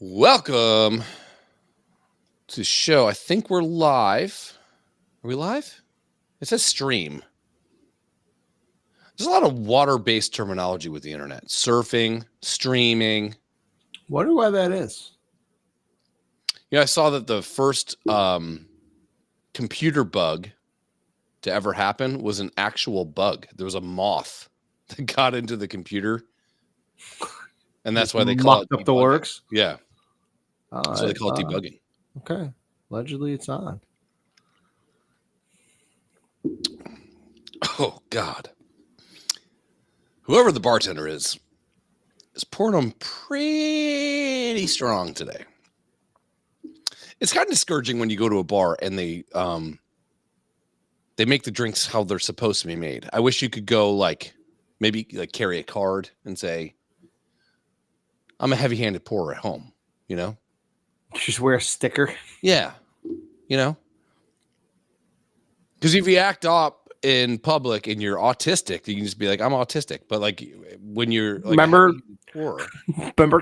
Welcome to the show. I think we're live. Are we live? It says stream. There's a lot of water-based terminology with the internet. Surfing, streaming. Wonder why that is. I saw that the first computer bug to ever happen was an actual bug. There was a moth that got into the computer, and that's why they call it mucked up the works. Yeah. So they call it debugging. Okay. Allegedly, it's on. Oh, God. Whoever the bartender is pouring them pretty strong today. It's kind of discouraging when you go to a bar and they make the drinks how they're supposed to be made. I wish you could go maybe carry a card and say, I'm a heavy-handed pourer at home, Just wear a sticker. Yeah. Because if you act up in public and you're autistic, you can just be like, I'm autistic. But when you're remember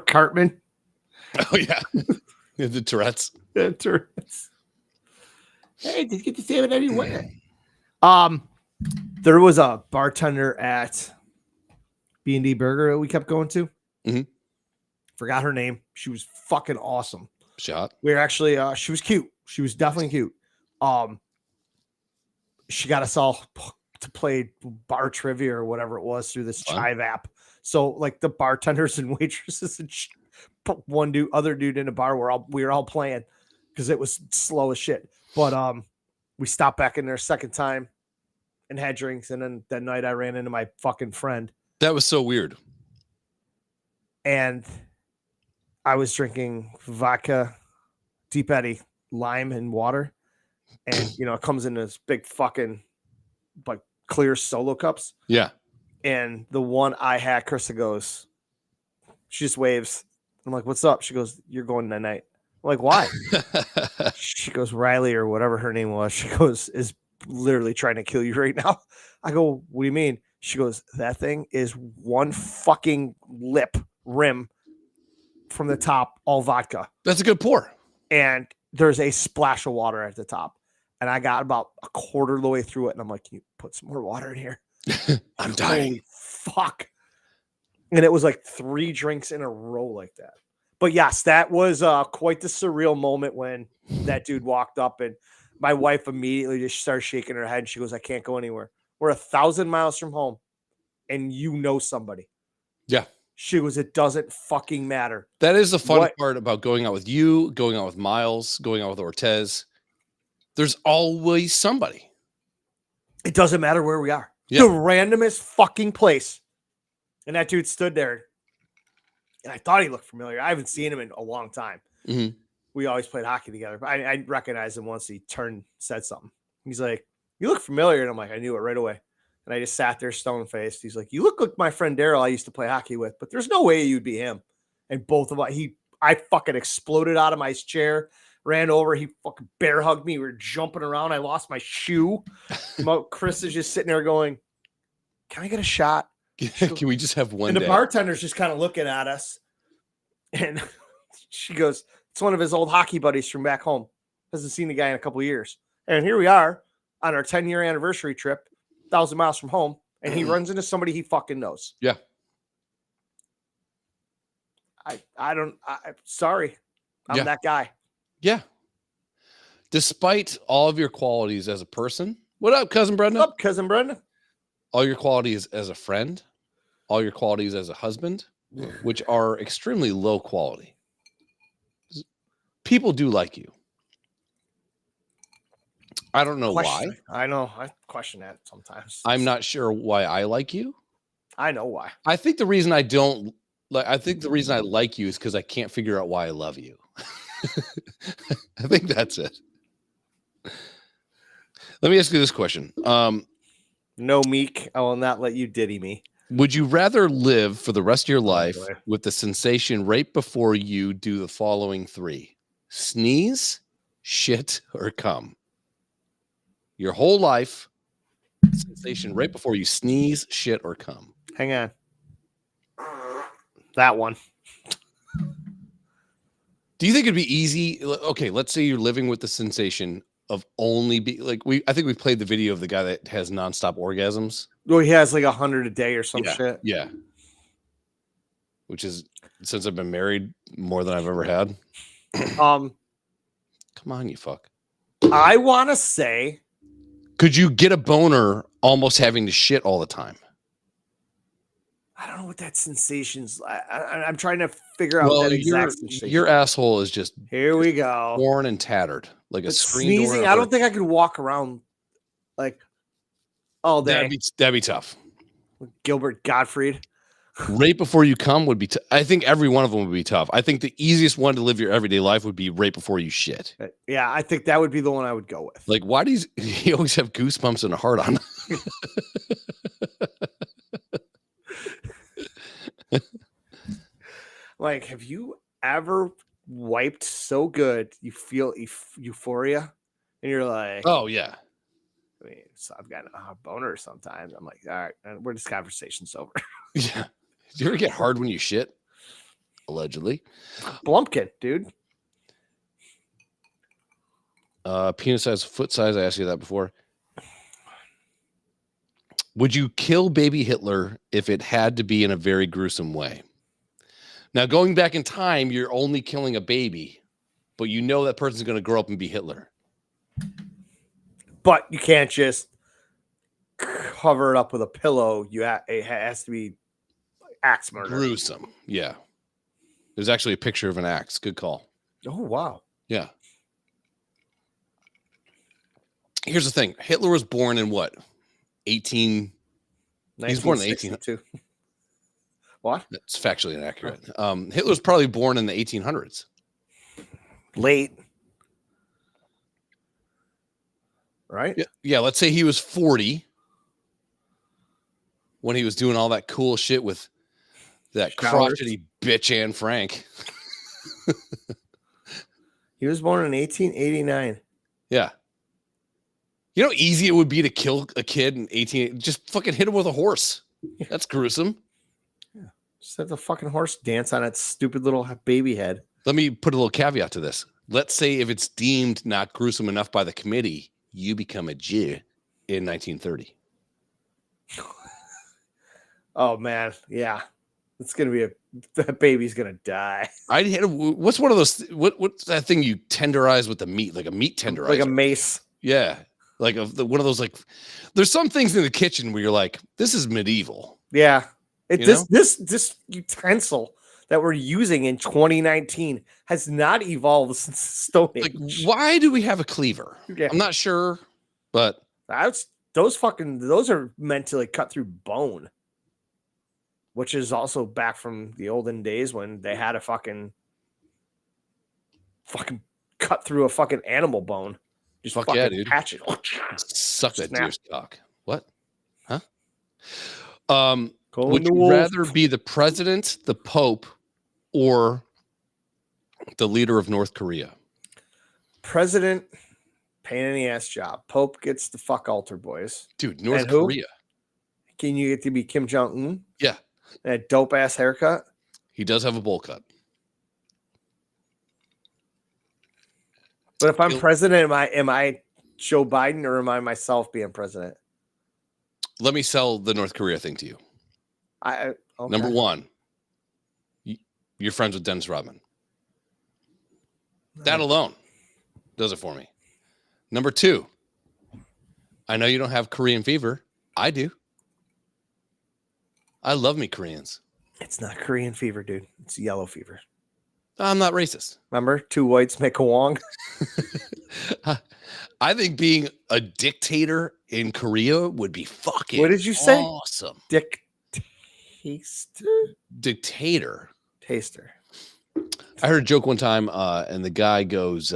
Cartman? Oh yeah. The Tourette's. The Tourette's. Hey, did you get to save it anywhere? There was a bartender at B&D Burger that we kept going to. Mm-hmm. Forgot her name. She was fucking awesome. Shot. We were actually she was cute. She was definitely cute. She got us all to play bar trivia or whatever it was through this Chive app. So the bartenders and waitresses and other dude in a bar we were all playing because it was slow as shit. But we stopped back in there a second time and had drinks, and then that night I ran into my fucking friend. That was so weird. And I was drinking vodka, Deep Eddy, lime, and water. And, it comes in this big fucking, clear solo cups. Yeah. And the one I had, Krista goes, she just waves. I'm like, what's up? She goes, you're going tonight. I'm like, why? She goes, Riley or whatever her name was. She goes, is literally trying to kill you right now. I go, what do you mean? She goes, that thing is one fucking lip rim from the top, all vodka. That's a good pour. And there's a splash of water at the top. And I got about a quarter of the way through it. And I'm like, can you put some more water in here? I'm dying. Holy fuck. And it was 3 drinks in a row like that. But yes, that was quite the surreal moment when that dude walked up, and my wife immediately just started shaking her head. And she goes, I can't go anywhere. We're 1,000 miles from home and somebody. Yeah. She goes, it doesn't fucking matter. That is the fun part about going out with you, going out with Miles, going out with Ortez. There's always somebody. It doesn't matter where we are. Yeah. The randomest fucking place. And that dude stood there. And I thought he looked familiar. I haven't seen him in a long time. Mm-hmm. We always played hockey together. But I recognized him once he said something. He's like, you look familiar. And I'm like, I knew it right away. And I just sat there stone-faced. He's like, you look like my friend Daryl I used to play hockey with, but there's no way you'd be him. And both of us, I fucking exploded out of my chair, ran over. He fucking bear hugged me. We were jumping around. I lost my shoe. Chris is just sitting there going, can I get a shot? Can we just have one And the day? bartender's just kind of looking at us. And she goes, it's one of his old hockey buddies from back home. Hasn't seen the guy in a couple of years. And here we are on our 10-year anniversary trip, 1,000 miles from home. And he runs into somebody he fucking knows. Yeah. I'm sorry. I'm that guy. Yeah. Despite all of your qualities as a person. What up, Cousin Brenda? What's up, Cousin Brenda? All your qualities as a friend, all your qualities as a husband, which are extremely low quality. People do like you. I don't know why. I know. I question that sometimes. I'm not sure why I like you. I know why. I think the reason I like you is because I can't figure out why I love you. I think that's it. Let me ask you this question. No, Meek, I will not let you diddy me. Would you rather live for the rest of your life with the sensation right before you do the following 3? Sneeze, shit, or cum? Your whole life, sensation right before you sneeze, shit, or cum. Hang on. That one. Do you think it'd be easy? Okay, let's say you're living with the sensation of only be like I think we played the video of the guy that has nonstop orgasms. Well, he has like 100 a day or some shit. Yeah. Which is, since I've been married, more than I've ever had. Come on, you fuck. I want to say, could you get a boner almost having to shit all the time? I don't know what that sensation's. I'm trying to figure out that exact sensation. Your asshole is just here we go, torn and tattered like a screen sneezing. door. I don't think I could walk around like all day. That'd be tough. Gilbert Gottfried. Right before you come would be. I think every one of them would be tough. I think the easiest one to live your everyday life would be right before you shit. Yeah, I think that would be the one I would go with. Like, why does he always have goosebumps and a heart on? Like, have you ever wiped so good you feel euphoria, and you're like, oh yeah. I mean, so I've got a boner sometimes. I'm like, all right, we're this conversation's over. Yeah. Do you ever get hard when you shit? Allegedly. Blumpkin, dude. Penis size, foot size. I asked you that before. Would you kill baby Hitler if it had to be in a very gruesome way? Now, going back in time, you're only killing a baby, but you know that person's going to grow up and be Hitler. But you can't just cover it up with a pillow. It has to be axe murder. Gruesome. Yeah. There's actually a picture of an axe. Good call. Oh, wow. Yeah. Here's the thing. Hitler was born in what? 18... He's born in 18... What? That's factually inaccurate. Hitler was probably born in the 1800s. Late. Right? Yeah, let's say he was 40 when he was doing all that cool shit with that crotchety bitch Anne Frank. He was born in 1889. Yeah. You know how easy it would be to kill a kid in 18... Just fucking hit him with a horse. That's gruesome. Yeah. Just have the fucking horse dance on its stupid little baby head. Let me put a little caveat to this. Let's say if it's deemed not gruesome enough by the committee, you become a Jew in 1930. Oh, man. Yeah. It's going to be that baby's going to die. I'd hit what's one of those, what's that thing you tenderize with the meat? Like a meat tenderizer. Like a mace. Yeah. Like one of those, like, there's some things in the kitchen where you're like, this is medieval. Yeah. This utensil that we're using in 2019 has not evolved since Stone Age. Like, why do we have a cleaver? Yeah. I'm not sure, but those are meant to like cut through bone, which is also back from the olden days when they had a fucking cut through a fucking animal bone. Just fuck fucking yeah, dude. Patch it. Suck that deer's cock. What? Huh? Would you rather be the president, the Pope, or the leader of North Korea? President, pain in the ass job. Pope gets the fuck altar boys. Dude, North Korea. Can you get to be Kim Jong-un? Yeah. And a dope ass haircut? He does have a bowl cut. But if I'm president, am I Joe Biden or am I myself being president? Let me sell the North Korea thing to you. Okay. Number one, you're friends with Dennis Rodman. That alone does it for me. Number two, I know you don't have Korean fever. I do. I love me Koreans. It's not Korean fever, dude. It's yellow fever. I'm not racist. Remember? Two whites make a wong. I think being a dictator in Korea would be fucking What did you say? Awesome. Dictator. Taster. I heard a joke one time, and the guy goes,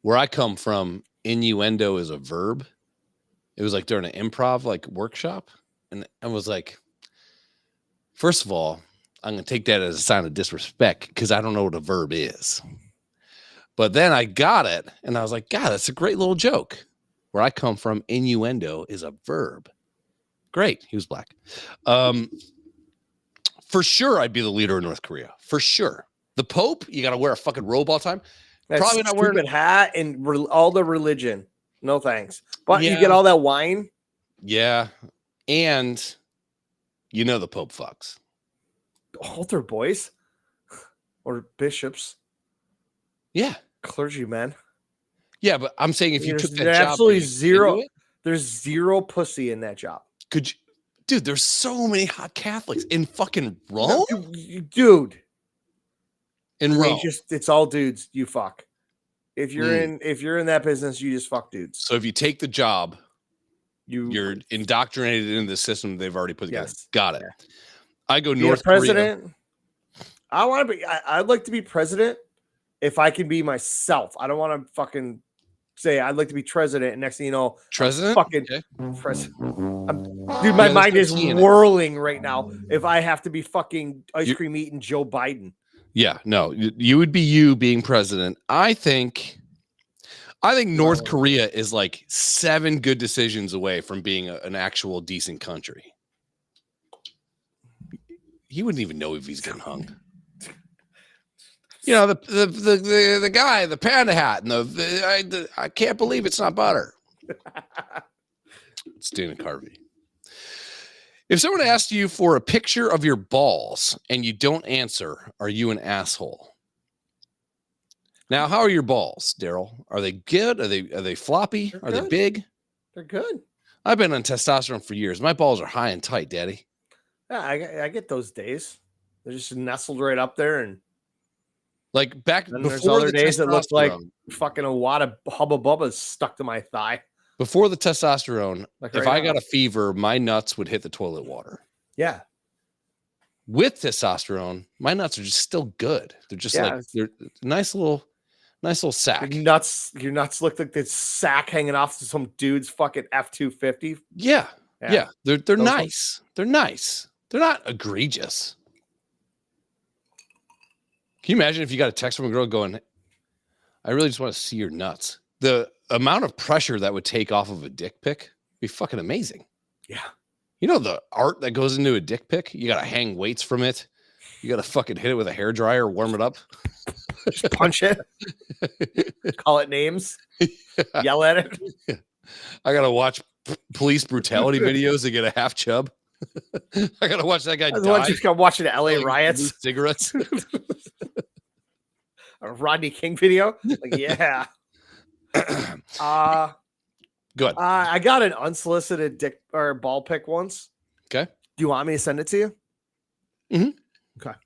where I come from, innuendo is a verb. It was like during an improv like workshop. And I was like, first of all, I'm going to take that as a sign of disrespect because I don't know what a verb is. But then I got it, and I was like, God, that's a great little joke. Where I come from, innuendo is a verb. Great. He was black. For sure, I'd be the leader of North Korea. For sure. The Pope, you got to wear a fucking robe all the time. That Probably not wearing stupid hat and all the religion. No thanks. But you Yeah. get all that wine. Yeah. And you know the Pope fucks. Altar boys or bishops. Yeah. Clergymen. Yeah, but I'm saying if you took that job, absolutely zero. it? There's zero pussy in that job. Could you, dude? There's so many hot Catholics in fucking Rome, dude. In Rome, it's all dudes. You fuck. If you're in that business, you just fuck dudes. So if you take the job, you're indoctrinated into the system they've already put together. Yes. Got it. Yeah. I go North Korea. I want to be. I'd like to be president if I can be myself. I don't want to fucking say I'd like to be president, and next thing you know, president, fucking president. Dude, my mind is whirling right now. If I have to be fucking ice cream eating Joe Biden. Yeah, no, you would be you being president. I think North Korea is like 7 good decisions away from being an actual decent country. He wouldn't even know if he's getting hung. You know, the guy, the panda hat, and I can't believe it's not butter. It's Dana Carvey. If someone asked you for a picture of your balls and you don't answer, are you an asshole? Now, how are your balls, Daryl? Are they good? Are they floppy? Are they big? They're good. I've been on testosterone for years. My balls are high and tight, Daddy. Yeah, I get those days. They're just nestled right up there, and like back before there's other days that look like fucking a wad of Hubba Bubba's stuck to my thigh. Before the testosterone, like if I got a fever, my nuts would hit the toilet water. Yeah. With testosterone, my nuts are just still good. They're just like they're nice little sack. Your nuts look like this sack hanging off to some dude's fucking F-250. Yeah. They're nice. They're nice. They're not egregious. Can you imagine if you got a text from a girl going, I really just want to see your nuts? The amount of pressure that would take off of a dick pic would be fucking amazing. Yeah. You know the art that goes into a dick pic? You got to hang weights from it. You got to fucking hit it with a hairdryer, warm it up. Just punch it. Call it names. Yell at it. Yeah. I got to watch police brutality videos to get a half chub. I got to watch that guy die. You got to watch the LA riots. Cigarettes. A Rodney King video. Like, yeah. Good. I got an unsolicited dick or ball pic once. Okay. Do you want me to send it to you? Mm-hmm. Okay.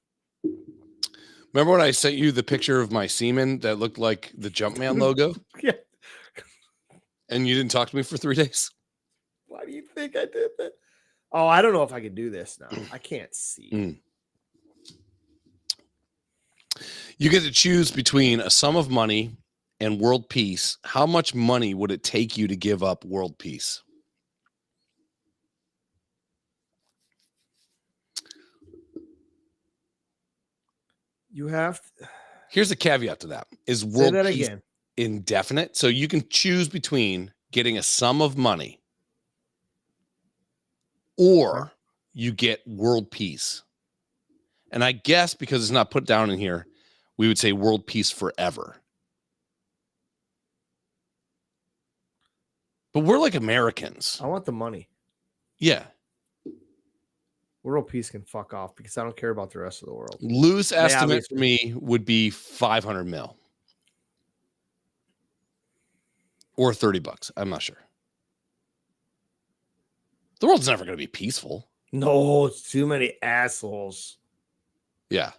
Remember when I sent you the picture of my semen that looked like the Jumpman logo? Yeah. And you didn't talk to me for 3 days? Why do you think I did that? Oh, I don't know if I can do this now. I can't see. You get to choose between a sum of money and world peace. How much money would it take you to give up world peace? You have. Here's a caveat to that. Is world peace indefinite? So you can choose between getting a sum of money or you get world peace. And I guess because it's not put down in here, we would say world peace forever. But we're like Americans. I want the money. Yeah. World peace can fuck off because I don't care about the rest of the world. Loose estimate for me would be 500 mil. Or $30. I'm not sure. The world's never going to be peaceful. No, it's too many assholes. Yeah.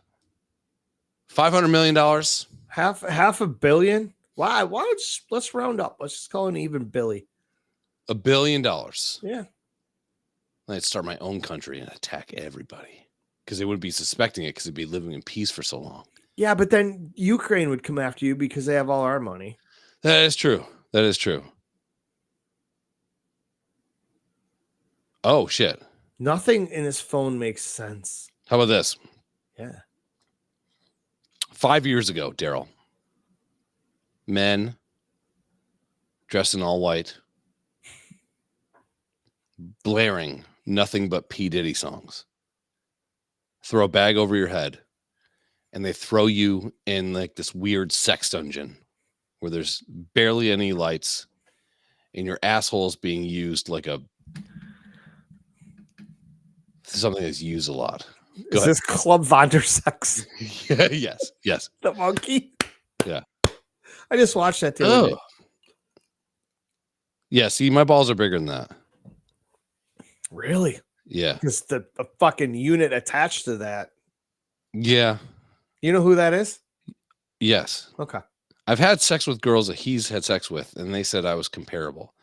$500 million. Half a billion. Why don't let's round up. Let's just call it an even Billy. $1 billion. Yeah. I'd start my own country and attack everybody because they wouldn't be suspecting it because they'd be living in peace for so long. Yeah, but then Ukraine would come after you because they have all our money. That is true. That is true. Oh, shit. Nothing in his phone makes sense. How about this? Yeah. 5 years ago, Daryl, men dressed in all white, blaring nothing but P. Diddy songs. Throw a bag over your head and they throw you in like this weird sex dungeon where there's barely any lights and your asshole is being used like something that's used a lot. Is this Club Vondersex? Yes. The monkey? Yeah. I just watched that the other day. Yeah, see, my balls are bigger than that. Really? Yeah. Because the fucking unit attached to that. Yeah. You know who that is? Yes. Okay. I've had sex with girls that he's had sex with, and they said I was comparable.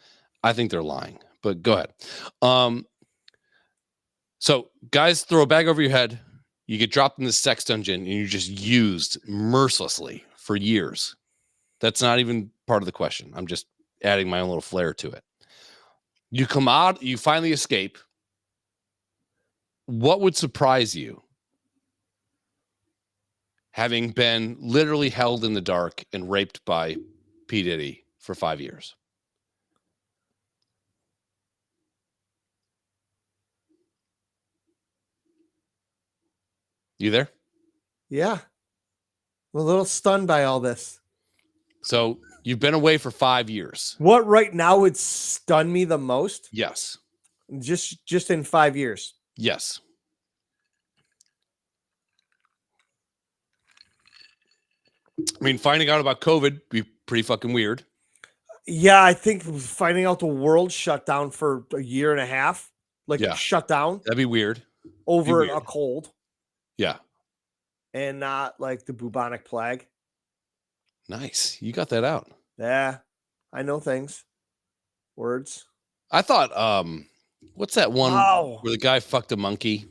I think they're lying, but go ahead. So guys throw a bag over your head, you get dropped in this sex dungeon, and you're just used mercilessly for years. That's not even part of the question. I'm just adding my own little flair to it. You come out, you finally escape. What would surprise you? Having been literally held in the dark and raped by P. Diddy for 5 years. You there? Yeah. I'm a little stunned by all this. So you've been away for 5 years. What right now would stun me the most? Yes. Just in 5 years. Yes. I mean, finding out about COVID would be pretty fucking weird. Yeah, I think finding out the world shut down for a year and a half, shut down. That'd be weird. Over a cold. Yeah. And not like the bubonic plague. Nice. You got that out. Yeah. I know things. Words. I thought, what's that one where the guy fucked a monkey?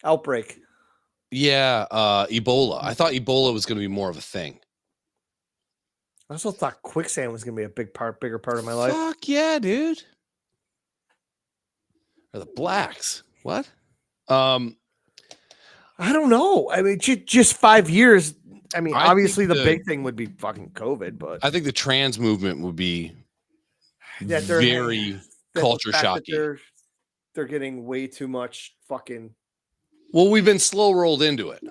Outbreak. Yeah, Ebola. I thought Ebola was going to be more of a thing. I also thought quicksand was going to be a bigger part of my life. Fuck yeah, dude. Or the blacks. What? I don't know. I mean, just 5 years. I mean, obviously the big thing would be fucking COVID, but I think the trans movement would be very culture shocking. They're getting way too much fucking. Well, we've been slow rolled into it.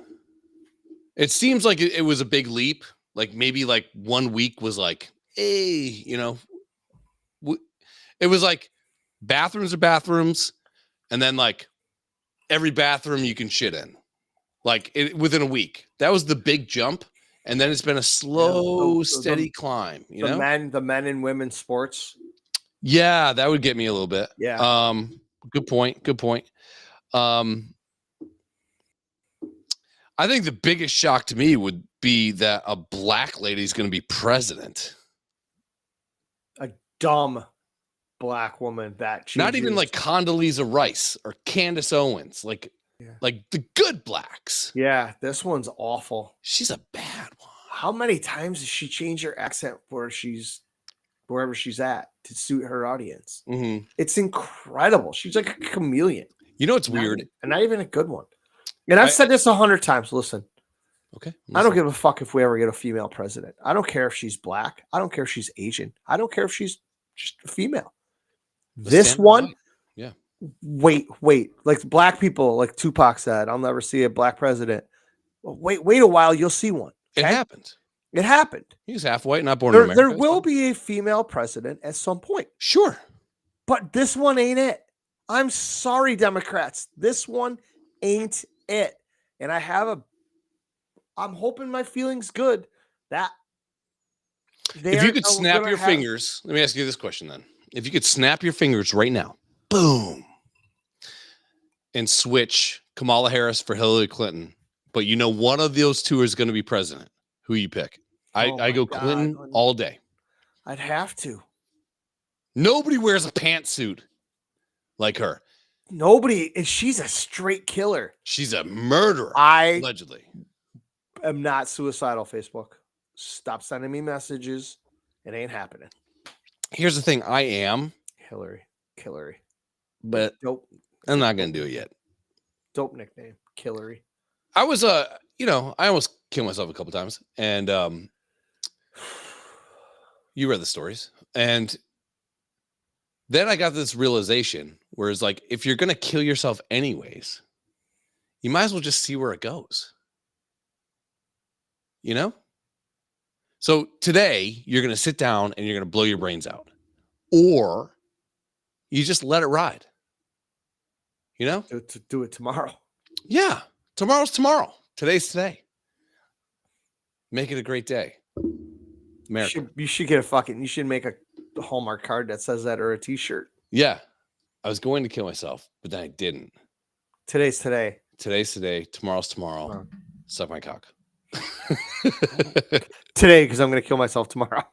It seems like it was a big leap. Like maybe like 1 week was like, hey, you know, it was like bathrooms are bathrooms, and then like every bathroom you can shit in, like within a week. That was the big jump, and then it's been a slow, steady climb. You know, the men and women sports. Yeah, that would get me a little bit. Yeah. Good point. I think the biggest shock to me would be that a black lady is going to be president. A dumb black woman that changes. Not even like Condoleezza Rice or Candace Owens, like the good blacks. Yeah, this one's awful. She's a bad one. How many times does she change her accent wherever she's at to suit her audience? Mm-hmm. It's incredible. She's like a chameleon. You know what's weird? And not even a good one. And I've said this 100 times. Listen. Okay. I don't give a fuck if we ever get a female president. I don't care if she's black. I don't care if she's Asian. I don't care if she's just a female. This one, white. Yeah. Wait. Like black people, like Tupac said, I'll never see a black president. Wait a while, you'll see one. Okay? It happened. He's half white, not born in America. There will be a female president at some point. Sure. But this one ain't it. I'm sorry, Democrats. This one ain't it. And I'm hoping my feeling's good. That if you could snap your fingers, let me ask you this question then. If you could snap your fingers right now, boom, and switch Kamala Harris for Hillary Clinton, but you know one of those two is going to be president, who you pick? I go Clinton all day. I'd have to. Nobody wears a pantsuit like her. Nobody. And she's a straight killer. She's a murderer, allegedly. I'm not suicidal, Facebook. Stop sending me messages. It ain't happening. Here's the thing. I am. Hillary. But dope. I'm not going to do it yet. Dope nickname. Hillary. I was, I almost killed myself a couple times. And you read the stories. And then I got this realization where it's like, if you're going to kill yourself anyways, you might as well just see where it goes. You know? So today you're going to sit down and you're going to blow your brains out. Or you just let it ride. You know? To do it tomorrow. Yeah. Tomorrow's tomorrow. Today's today. Make it a great day. America. You should get you should make a Hallmark card that says that, or a t-shirt. Yeah. I was going to kill myself, but then I didn't. Today's today. Today's today. Tomorrow's tomorrow. Suck my cock. Today, because I'm going to kill myself tomorrow.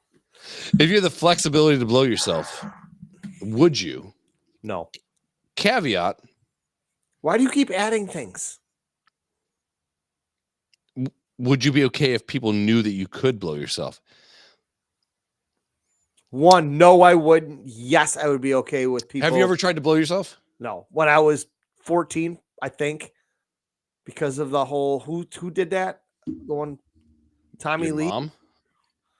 If you had the flexibility to blow yourself, would you? No. Caveat. Why do you keep adding things? Would you be okay if people knew that you could blow yourself? One, no, I wouldn't. Yes, I would be okay with people. Have you ever tried to blow yourself? No. When I was 14, I think, because of the whole who did that? The one, Tommy Your Lee. Mom?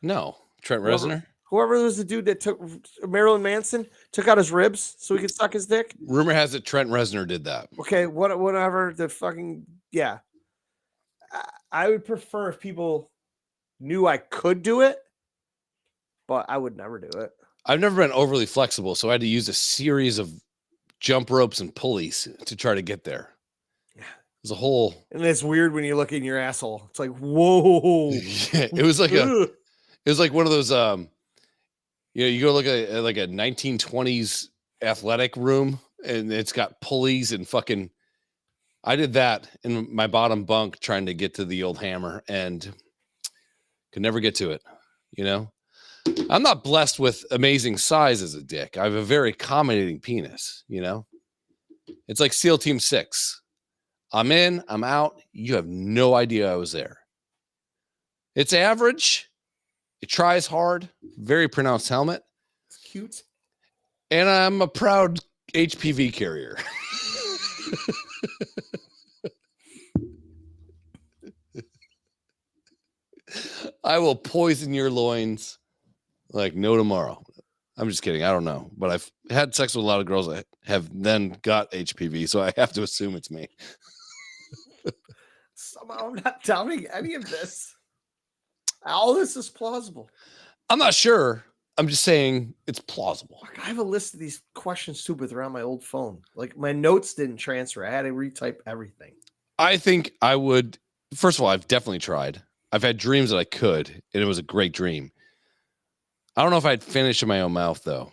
No. Trent Reznor? Whoever was the dude that took Marilyn Manson, took out his ribs so he could suck his dick. Rumor has it Trent Reznor did that. Okay, whatever. The fucking, yeah. I would prefer if people knew I could do it, but I would never do it. I've never been overly flexible, so I had to use a series of jump ropes and pulleys to try to get there. Yeah. It was a whole... And it's weird when you look in your asshole. It's like, whoa. Yeah, it was like one of those, you go look at like a 1920s athletic room, and it's got pulleys and fucking... I did that in my bottom bunk trying to get to the old hammer and could never get to it. You know, I'm not blessed with amazing size as a dick. I have a very accommodating penis. You know, it's like SEAL Team 6. I'm in, I'm out. You have no idea I was there. It's average. It tries hard. Very pronounced helmet. It's cute. And I'm a proud HPV carrier. I will poison your loins like no tomorrow. I'm just kidding. I don't know. But I've had sex with a lot of girls that have then got HPV, so I have to assume it's me. Somehow I'm not doubting any of this. All this is plausible. I'm not sure. I'm just saying it's plausible. I have a list of these questions too, but they're on my old phone. Like my notes didn't transfer. I had to retype everything. I think I would. First of all, I've definitely tried. I've had dreams that I could, and it was a great dream. I don't know if I'd finish in my own mouth though.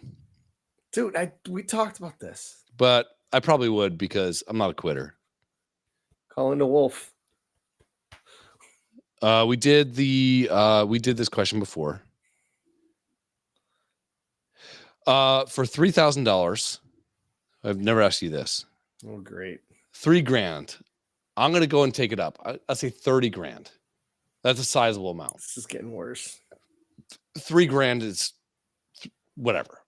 Dude, we talked about this. But I probably would because I'm not a quitter. Calling the wolf. We did this question before. For $3,000, I've never asked you this. Oh, great. $3,000. I'm gonna go and take it up. I'll say 30 grand. That's a sizable amount. This is getting worse. $3,000 is whatever.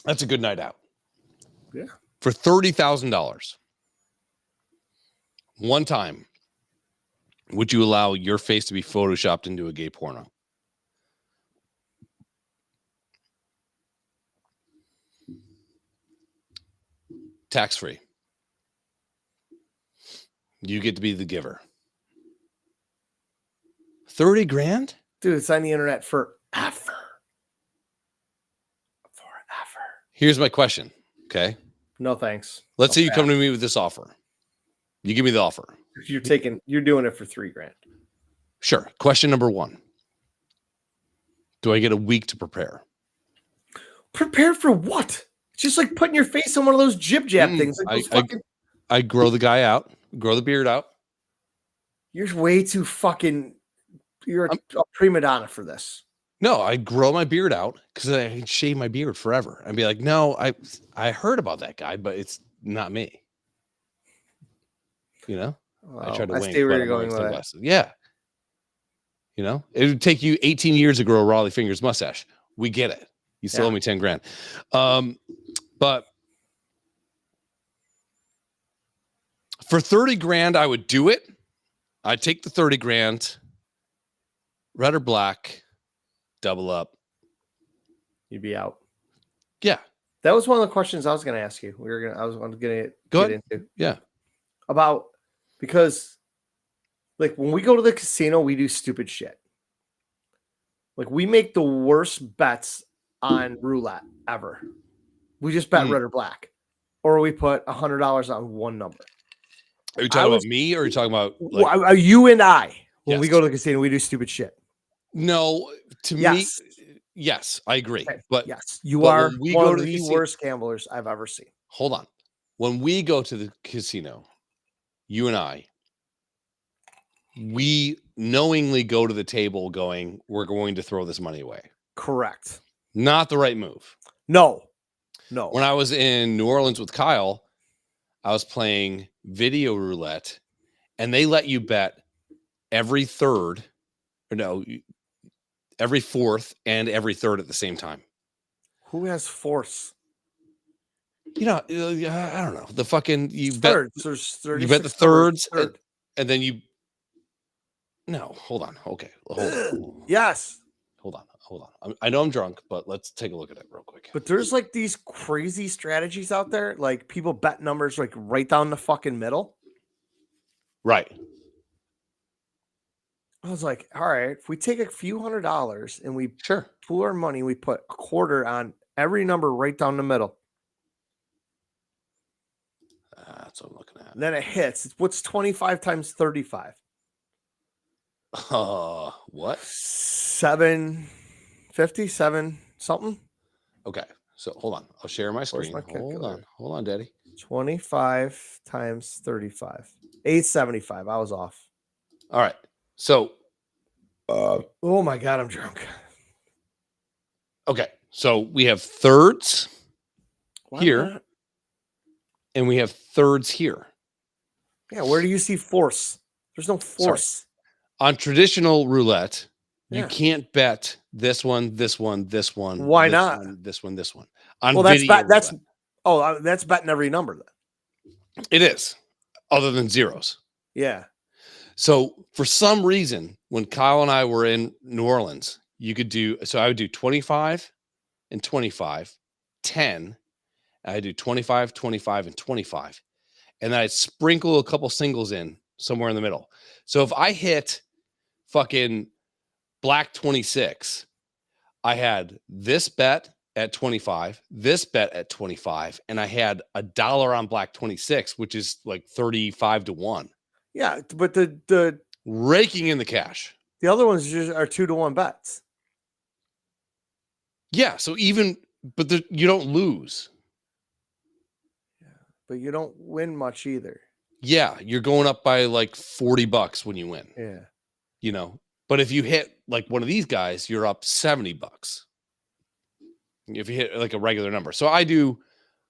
That's a good night out. Yeah. For $30,000, one time, would you allow your face to be photoshopped into a gay porno? Tax-free. You get to be the giver. 30 grand? Dude, it's on the internet forever. Here's my question. Okay. No thanks. Let's say you come to me with this offer. You give me the offer. You're doing it for $3,000. Sure. Question number 1. Do I get a week to prepare? Prepare for what? It's just like putting your face on one of those jib-jab things. Like I grow the guy out, grow the beard out. You're way too fucking... You're a prima donna for this. No, I grow my beard out because I can shave my beard forever. I'd be like, no, I heard about that guy, but it's not me. You know? Well, I tried to wink. see where you're going with that. Yeah. You know? It would take you 18 years to grow a Raleigh Fingers mustache. We get it. You still owe me 10 grand. But for 30 grand, I would do it. I'd take the 30 grand, red or black, double up. You'd be out. Yeah. That was one of the questions I was going to ask you. I was going to get into. Yeah. About, because Like when we go to the casino, we do stupid shit. Like we make the worst bets on roulette ever. We just bet red or black, or we put $100 on one number. Are you talking about me, or are you talking about like you and I? When yes. we go to the casino, we do stupid shit. No, to me, yes, I agree. Okay. But yes, you but are when we one go of to the worst gamblers I've ever seen. Hold on. When we go to the casino, you and I, we knowingly go to the table going, we're going to throw this money away. Correct. Not the right move. No. When I was in New Orleans with Kyle, I was playing video roulette, and they let you bet every third, or no, every fourth and every third at the same time. Who has fourths? You know, I don't know. The fucking you thirds. bet. There's you bet the thirds, and then you. No, hold on. Okay, hold on. Yes. Hold on. I know I'm drunk, but let's take a look at it real quick. But there's like these crazy strategies out there. Like people bet numbers like right down the fucking middle. Right. I was like, all right, if we take a few $100s and we pool our money, we put a quarter on every number right down the middle. That's what I'm looking at. And then it hits. What's 25 times 35? What? 750, 7 something. Okay, so hold on. I'll share my screen. Hold on, Daddy. 25 times 35. 875. I was off. All right. So, oh my God, I'm drunk. Okay, so we have thirds here, and we have thirds here. Yeah, where do you see force? There's no force. Sorry. On traditional roulette, you can't bet this one, this one, this one. Why not? This one. On well, that's that's betting every number then. It is, other than zeros. Yeah. So for some reason, when Kyle and I were in New Orleans, you could do, so I would do 25 and 25, 10. I do 25, 25, and 25. And then I'd sprinkle a couple singles in somewhere in the middle. So if I hit fucking black 26, I had this bet at 25, this bet at 25, and I had $1 on black 26, which is like 35 to 1. Yeah, but the raking in the cash. The other ones just are 2-to-1 bets. Yeah, so you don't lose. Yeah, but you don't win much either. Yeah, you're going up by like $40 when you win. Yeah. You know, but if you hit like one of these guys, you're up $70. If you hit like a regular number. So I do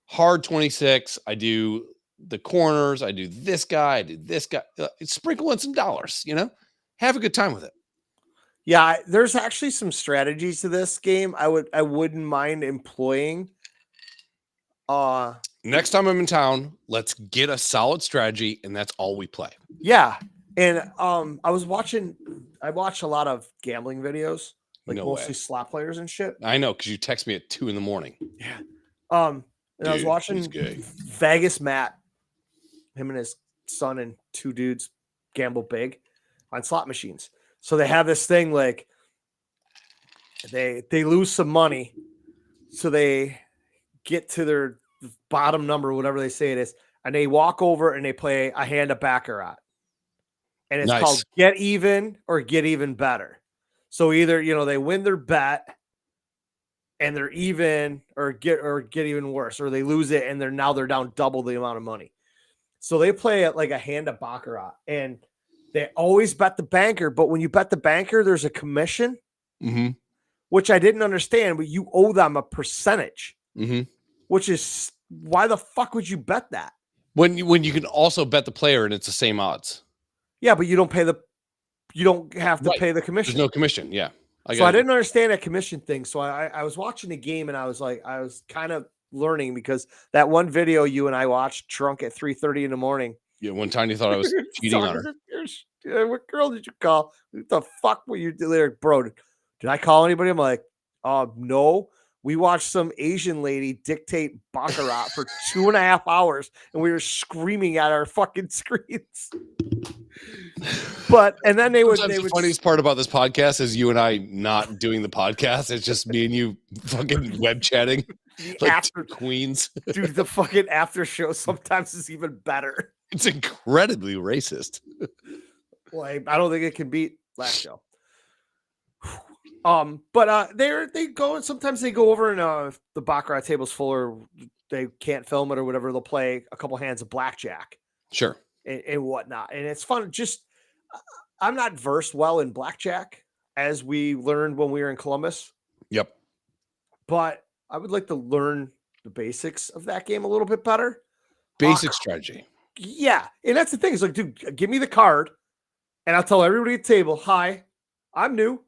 hard 26, I do the corners, I do this guy, I do this guy, sprinkle in some dollars, you know, have a good time with it. Yeah, there's actually some strategies to this game I wouldn't mind employing. Next time I'm in town, let's get a solid strategy, and that's all we play. Yeah. And I watch a lot of gambling videos, like mostly slot players and shit. I know, because you text me at 2 a.m. Yeah. And dude, I was watching Vegas Matt, him and his son and two dudes gamble big on slot machines. So they have this thing like they lose some money, so they get to their bottom number, whatever they say it is, and they walk over and they play a hand of baccarat, and it's called Get Even or Get Even Better. So either they win their bet and they're even, or get even worse, or they lose it and they're down double the amount of money. So they play it like a hand of baccarat, and they always bet the banker, but when you bet the banker, there's a commission, which I didn't understand, but you owe them a percentage, which is why the fuck would you bet that? When you can also bet the player and it's the same odds. Yeah, but you don't have to pay the commission. There's no commission. Yeah. I didn't understand that commission thing. So I was watching the game and I was kind of learning, because that one video you and I watched drunk at 3:30 in the morning. Yeah, one time you thought I was cheating on her. What girl did you call? What the fuck were you doing? Bro, did I call anybody? I'm like, no. We watched some Asian lady dictate baccarat for 2.5 hours, and we were screaming at our fucking screens. But and then they would. The funniest part about this podcast is you and I not doing the podcast. It's just me and you fucking web chatting like after queens. Dude, the fucking after show sometimes is even better. It's incredibly racist. Well, I don't think it can beat last show. But they go and sometimes they go over and the baccarat table's full or they can't film it or whatever. They'll play a couple hands of blackjack, sure, and whatnot, and it's fun. Just I'm not versed well in blackjack as we learned when we were in Columbus. Yep, but I would like to learn the basics of that game a little bit better. Basic strategy. Yeah, and that's the thing. It's like, dude, give me the card, and I'll tell everybody at the table, "Hi, I'm new.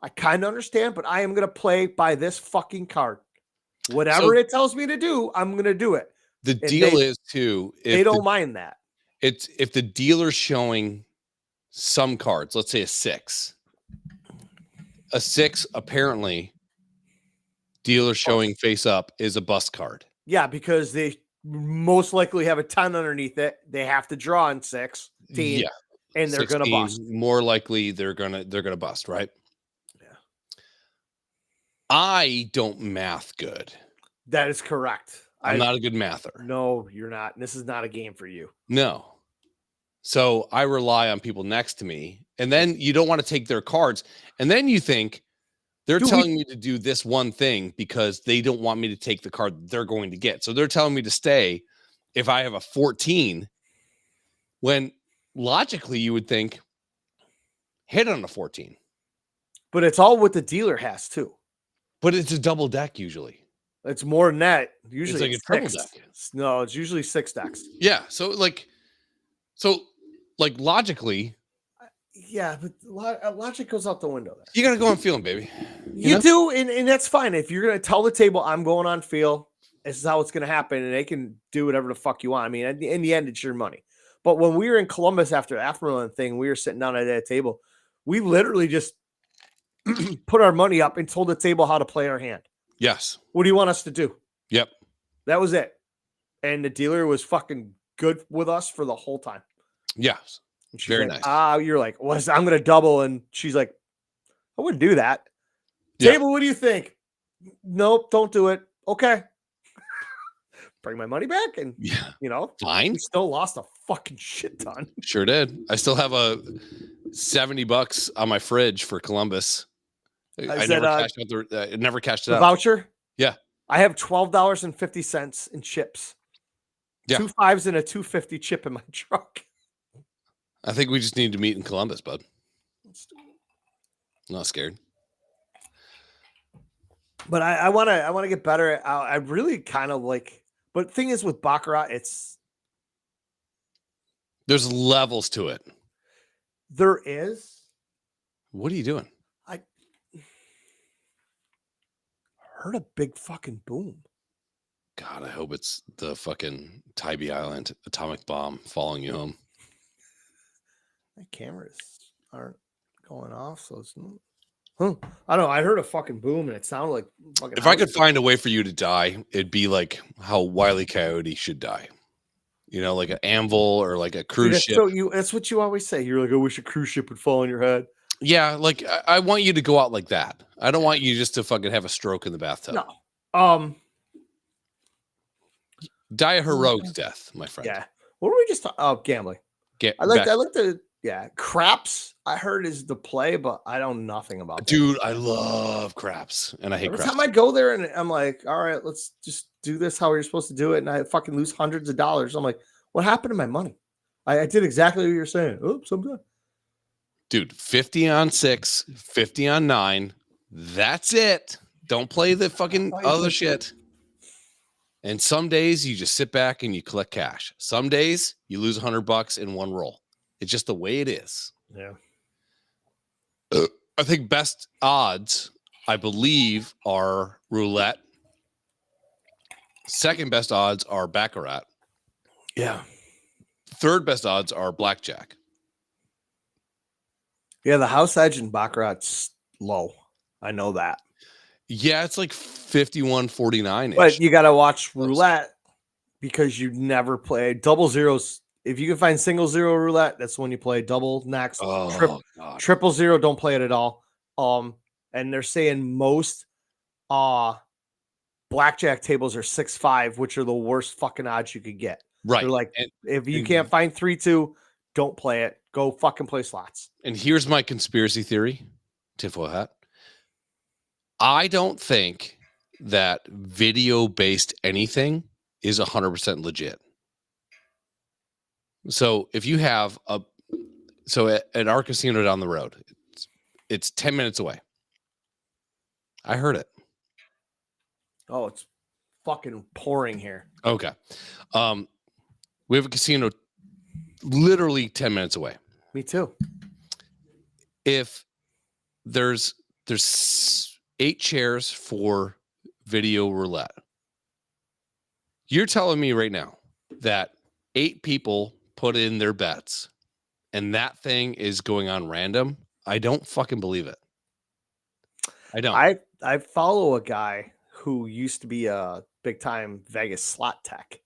I kind of understand, but I am going to play by this fucking card. Whatever it tells me to do, I'm going to do it." The deal is too, if they don't mind that. It's if the dealer's showing some cards, let's say a 6. A 6 apparently dealer showing face up is a bust card. Yeah, because they most likely have a 10 underneath it. They have to draw on 16. Yeah. And they're going to bust. More likely they're going to bust, right? I don't math good. That is correct. I'm not a good mather. No, you're not. This is not a game for you. No. So I rely on people next to me. And then you don't want to take their cards. And then you think they're telling me to do this one thing because they don't want me to take the card they're going to get. So they're telling me to stay if I have a 14, when logically you would think hit on a 14. But it's all what the dealer has too. But it's a double deck usually. It's more than that. Usually it's like a triple deck. No, it's usually 6 decks. Yeah. So logically. Yeah, but logic goes out the window there. You got to go on feeling, baby. You do, and that's fine. If you're going to tell the table, I'm going on feel, this is how it's going to happen, and they can do whatever the fuck you want. I mean, in the end, it's your money. But when we were in Columbus after the Aftermath thing, we were sitting down at that table. We literally just put our money up and told the table how to play our hand. Yes. What do you want us to do? Yep. That was it. And the dealer was fucking good with us for the whole time. Yes. Very like, nice. You're like, I'm going to double. And she's like, I wouldn't do that. Yeah. Table, what do you think? Nope, don't do it. Okay. Bring my money back. And, fine. We still lost a fucking shit ton. Sure did. I still have a $70 on my fridge for Columbus. I never cashed it out. Voucher? Yeah. I have $12.50 in chips. Yeah. 2 5s and a $2.50 chip in my truck. I think we just need to meet in Columbus, bud. I'm not scared. But I want to get better. I really kind of like. But the thing is with baccarat, there's levels to it. There is. What are you doing? I heard a big fucking boom. God, I hope it's the fucking Tybee Island atomic bomb following you home. My cameras aren't going off, so it's not. I don't know. I heard a fucking boom, and it sounded like fucking. If I could find a way for you to die, it'd be like how Wile E. Coyote should die. Like an anvil or like a cruise ship. So that's what you always say. You're like, I wish a cruise ship would fall on your head. Yeah, like I want you to go out like that. I don't want you just to fucking have a stroke in the bathtub. No. Die a heroic death, my friend. Yeah. What were we just talking? Oh, gambling. I like the craps. I heard is the play, but I know nothing about that. Dude, I love craps, and I hate craps. Every time I go there, and I'm like, all right, let's just do this how you're supposed to do it, and I fucking lose hundreds of dollars. I'm like, what happened to my money? I did exactly what you're saying. Oops, I'm done. Dude, 50 on 6, 50 on 9. That's it. Don't play the fucking other shit. And some days you just sit back and you collect cash. Some days you lose $100 in one roll. It's just the way it is. Yeah. I think best odds, I believe, are roulette. Second best odds are baccarat. Yeah. Third best odds are blackjack. Yeah, the house edge in baccarat's low. I know that. Yeah, it's like 51-49. But you got to watch roulette because you never play double zeros. If you can find single zero roulette, that's when you play. Double next, Oh God. triple zero, don't play it at all. And they're saying most blackjack tables are 6-5, which are the worst fucking odds you could get. Right. They're like, if you can't find 3-2, don't play it. Go fucking play slots. And here's my conspiracy theory, tinfoil hat. I don't think that video-based anything is 100% legit. So if you have at our casino down the road, it's 10 minutes away. I heard it. Oh, it's fucking pouring here. Okay. We have a casino literally 10 minutes away. Me too. If there's 8 chairs for video roulette, you're telling me right now that 8 people put in their bets and that thing is going on random? I don't fucking believe it. I don't. I follow a guy who used to be a big time Vegas slot tech.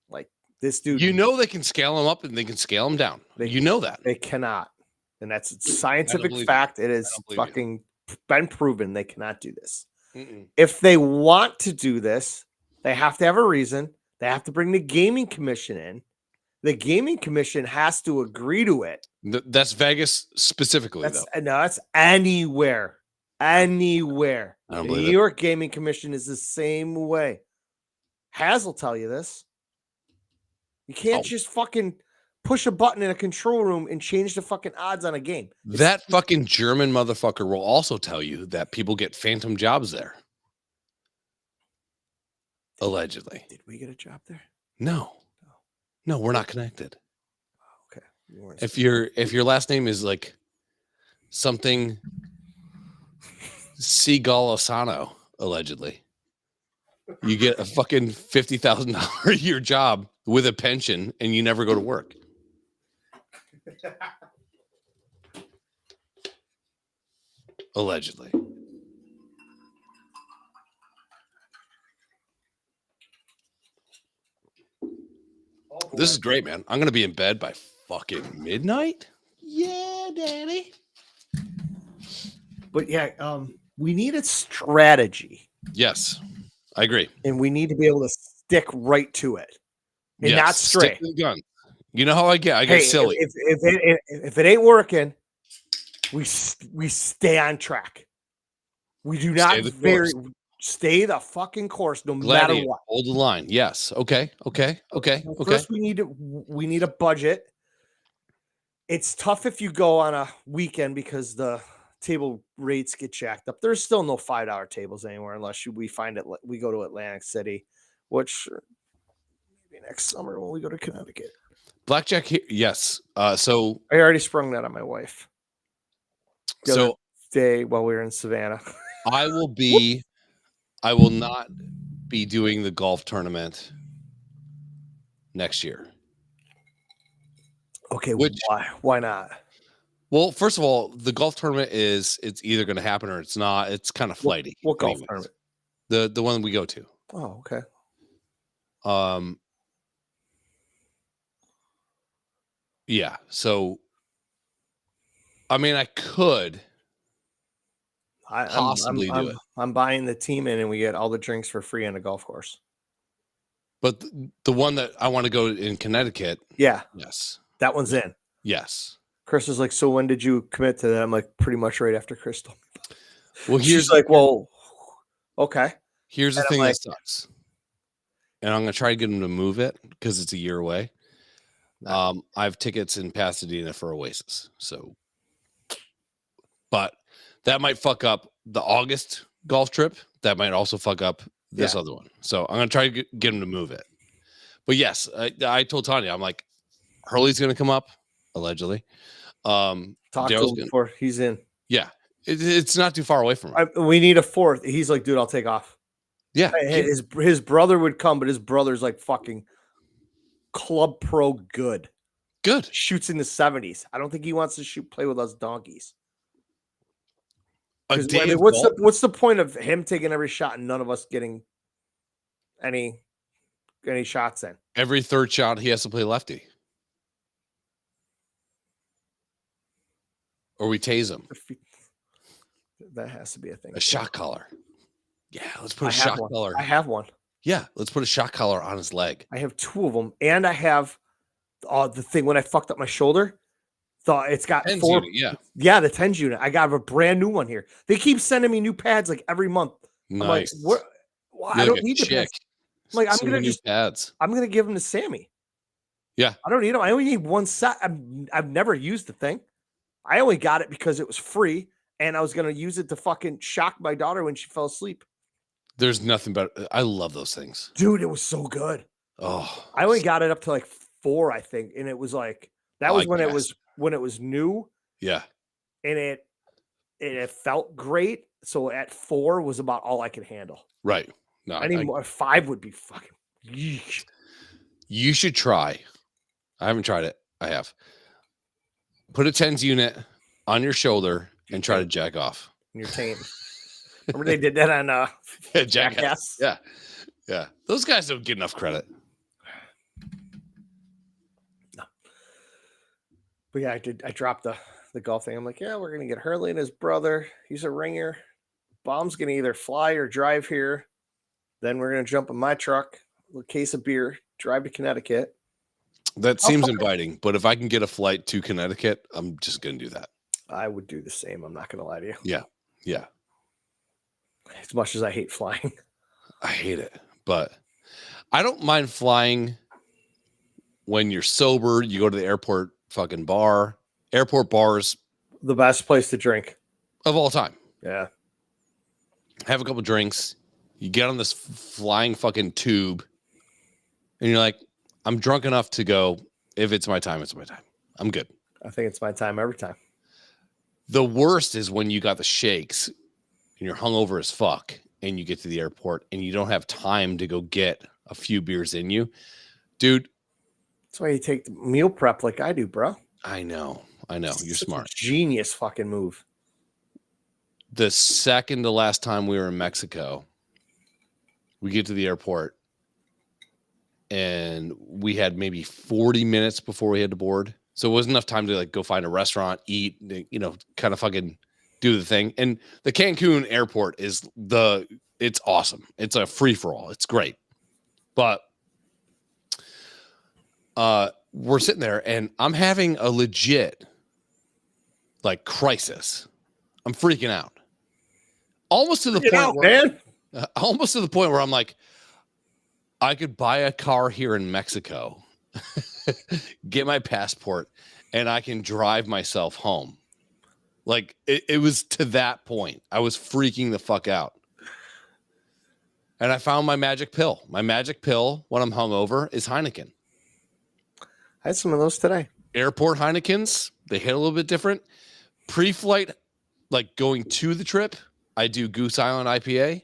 Like this dude, you know, they can scale them up and they can scale them down. You know that they cannot, and that's a scientific fact. It is fucking been proven they cannot do this. If they want to do this, they have to have a reason. They have to bring the gaming commission in. The gaming commission has to agree to it. That's Vegas specifically, though. No, that's anywhere. Anywhere. The New York Gaming Commission is the same way. Haz will tell you this. You can't just fucking push a button in a control room and change the fucking odds on a game. That fucking German motherfucker will also tell you that people get phantom jobs there. Allegedly. Did we get a job there? No, we're not connected. Okay. If your last name is like something Seagull Asano, allegedly, you get a fucking $50,000 a year job with a pension and you never go to work. Allegedly. This is great, man. I'm going to be in bed by fucking midnight. Yeah, daddy. But yeah, we need a strategy. Yes, I agree. And we need to be able to stick right to it and not stray. Stick to the gun. You know how I get? I get silly. If it ain't working, we stay on track. We do not stay the fucking course no matter what. Hold the line. Yes. Okay. First, we need a budget. It's tough if you go on a weekend because the table rates get jacked up. There's still no $5 tables anywhere unless we go to Atlantic City, which maybe next summer when we go to Connecticut. Blackjack here, yes. So I already sprung that on my wife. The so other day while we were in Savannah. I will not be doing the golf tournament next year. Okay, why not? Well, first of all, the golf tournament it's either going to happen or it's not. It's kind of flighty. What golf tournament? The one we go to. Oh, okay. Yeah. So, I mean, I could possibly do it. I'm buying the team in, and we get all the drinks for free on a golf course. But the one that I want to go in Connecticut. Yeah. Yes. That one's in. Yes. Chris is like, so when did you commit to that? I'm like, pretty much right after Chris told me. Well, she's like, well, okay. Here's the thing that sucks. And I'm going to try to get him to move it because it's a year away. I have tickets in Pasadena for Oasis. So, but that might fuck up the August golf trip. That might also fuck up this other one. So I'm going to try to get him to move it. But yes, I told Tanya, I'm like, Hurley's going to come up, allegedly. Talk to him before he's in. Yeah. It's not too far away from him. We need a fourth. He's like, dude, I'll take off. Yeah. His brother would come, but his brother's like fucking club pro good. Shoots in the 70s. I don't think he wants to play with us donkeys. What's the point of him taking every shot and none of us getting any shots in? Every third shot he has to play lefty. Or we tase him. That has to be a thing. A shock collar. Yeah, let's put a I shock have one. collar. I have one. Yeah, let's put a shock collar on his leg. I have 2 of them, and I have the thing when I fucked up my shoulder. Thought it's got Tens 4. unit, The TENS unit. I got a brand new one here. They keep sending me new pads like every month. Nice. I'm like, what? Well, I don't need the pads. I'm like, I'm gonna just pads. I'm gonna give them to Sammy. Yeah, I don't need them. I only need one set. I've never used the thing. I only got it because it was free, and I was gonna use it to fucking shock my daughter when she fell asleep. There's nothing better. I love those things, dude. It was so good. Oh, I only got it up to like 4, I think, and it was like that was when it was new. Yeah, and it felt great. So at 4 was about all I could handle. Right. No, any more 5 would be fucking. Yeesh. You should try. I haven't tried it. I have. Put a TENS unit on your shoulder and try to jack off. Your taint. Remember they did that on Jackass? Yeah. Yeah. Those guys don't get enough credit. No. But yeah, I dropped the golf thing. I'm like, yeah, we're gonna get Hurley and his brother. He's a ringer. Bomb's gonna either fly or drive here. Then we're gonna jump in my truck, a case of beer, drive to Connecticut. That seems inviting, but if I can get a flight to Connecticut, I'm just gonna do that. I would do the same. I'm not gonna lie to you. Yeah. Yeah. As much as I hate flying. I hate it, but I don't mind flying when you're sober. You go to the airport fucking bar. Airport bars, the best place to drink of all time. Yeah. Have a couple drinks. You get on this flying fucking tube, and you're like, I'm drunk enough to go. If it's my time, it's my time. I'm good. I think it's my time every time. The worst is when you got the shakes and you're hungover as fuck, and you get to the airport and you don't have time to go get a few beers in you, dude. That's why you take the meal prep like I do, bro. I know. You're smart. Genius fucking move. The second to last time we were in Mexico, we get to the airport and we had maybe 40 minutes before we had to board. So it wasn't enough time to like go find a restaurant, eat, kind of fucking do the thing. And the Cancun airport it's awesome. It's a free for all. It's great. But we're sitting there and I'm having a legit like crisis. I'm freaking out. Almost to the point where I'm like, I could buy a car here in Mexico, get my passport, and I can drive myself home. Like it was to that point. I was freaking the fuck out. And I found my magic pill. My magic pill when I'm hungover is Heineken. I had some of those today. Airport Heinekens, they hit a little bit different. Pre-flight, like going to the trip, I do Goose Island IPA.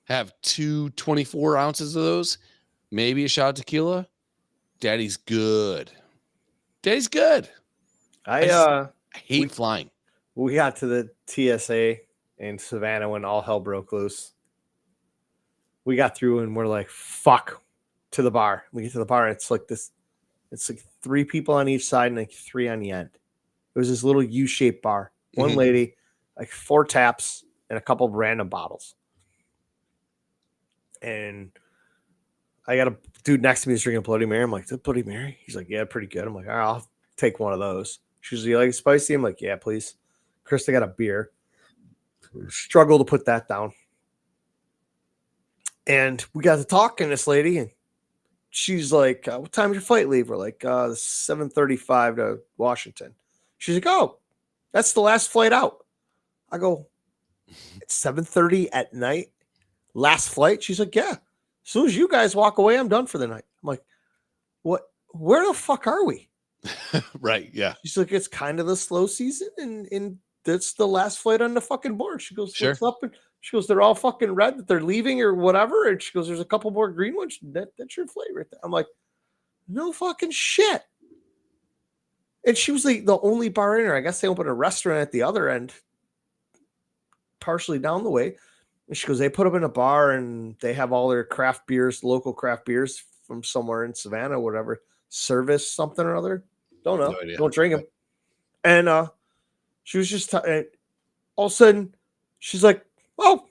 Have 24 ounces of those, maybe a shot of tequila. Daddy's good. I hate flying. We got to the TSA in Savannah when all hell broke loose. We got through and we're like, fuck, to the bar. We get to the bar and it's like 3 people on each side and like 3 on the end. It was this little U-shaped bar. One lady, like 4 taps and a couple of random bottles. And I got a dude next to me who's drinking Bloody Mary. I'm like, is that Bloody Mary? He's like, yeah, pretty good. I'm like, all right, I'll take one of those. She's like, you like spicy? I'm like, yeah, please. Krista got a beer. Struggle to put that down. And we got to talking to this lady, and she's like, what time does your flight leave? We're like, 7:35 to Washington. She's like, oh, that's the last flight out. I go, it's 7:30 at night? Last flight? She's like, yeah. As soon as you guys walk away, I'm done for the night. I'm like, what? Where the fuck are we? Right, yeah. She's like, it's kind of the slow season, and that's the last flight on the fucking board. She goes, sure. What's up? And she goes, they're all fucking red that they're leaving or whatever. And she goes, there's a couple more green ones. That's your flight right there. I'm like, no fucking shit. And she was the only bar in there. I guess they opened a restaurant at the other end, partially down the way. And she goes, they put them in a bar and they have all their craft beers, local craft beers from somewhere in Savannah, or whatever, service something or other. Don't know. No idea. Don't drink them. And She was just all of a sudden, she's like, "Well,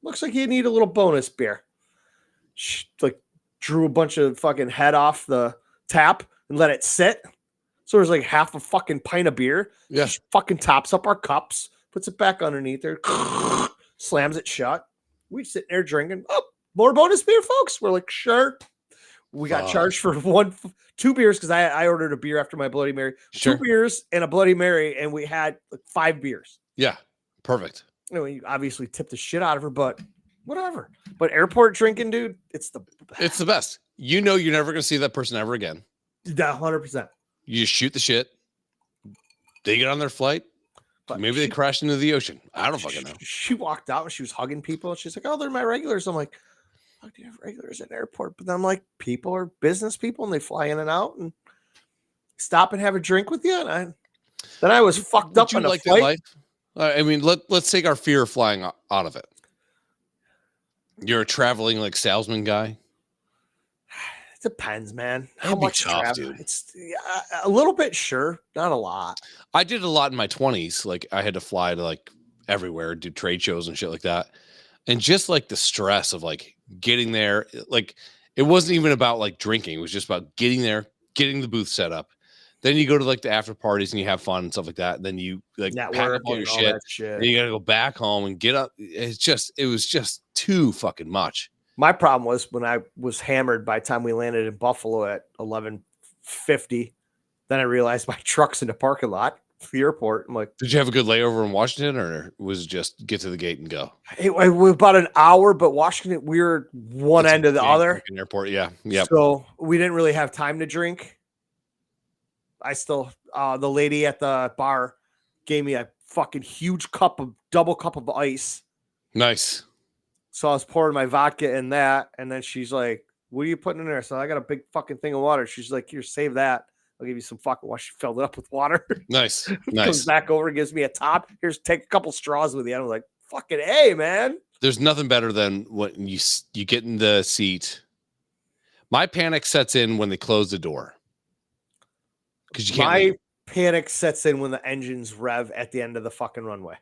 looks like you need a little bonus beer." She like drew a bunch of fucking head off the tap and let it sit. So there's like half a fucking pint of beer. Yeah. She fucking tops up our cups, puts it back underneath her, slams it shut. We sit there drinking. Oh, more bonus beer, folks. We're like, sure. We got charged for 2 beers because I ordered a beer after my Bloody Mary. Sure. 2 beers and a Bloody Mary, and we had like 5 beers. Yeah, perfect. You know, you obviously tipped the shit out of her, but whatever. But airport drinking, dude, it's the best. You know you're never going to see that person ever again. 100%. You just shoot the shit. They get on their flight. But maybe they crashed into the ocean. I don't fucking know. She walked out and she was hugging people. And she's like, "Oh, they're my regulars." I'm like, "How do you have regulars at an airport?" But then I'm like, people are business people and they fly in and out and stop and have a drink with you. And then I was fucked up on the like flight. I mean, let's take our fear of flying out of it. You're a traveling like salesman guy. It depends, man. How much travel? Dude. It's a little bit, sure, not a lot. I did a lot in my 20s. Like I had to fly to like everywhere, do trade shows and shit like that. And just like the stress of like getting there, like it wasn't even about like drinking. It was just about getting there, getting the booth set up. Then you go to like the after parties and you have fun and stuff like that. And then you like pack up all your shit. And you got to go back home and get up. It was just too fucking much. My problem was when I was hammered by the time we landed in Buffalo at 11:50. Then I realized my truck's in the parking lot for the airport. I'm like, did you have a good layover in Washington, or was it just get to the gate and go? It was about an hour, but Washington, we were one end of the other airport. Yeah. Yeah. So we didn't really have time to drink. I still, the lady at the bar gave me a fucking huge double cup of ice. Nice. So I was pouring my vodka in that. And then she's like, "What are you putting in there?" So I got a big fucking thing of water. She's like, "Here, save that. I'll give you some fucking water." She filled it up with water. Nice. Comes back over and gives me a top. "Here's, take a couple straws with you." I was like, "Fucking A, man." There's nothing better than when you get in the seat. My panic sets in when they close the door. Because you can't. My panic sets in when the engines rev at the end of the fucking runway.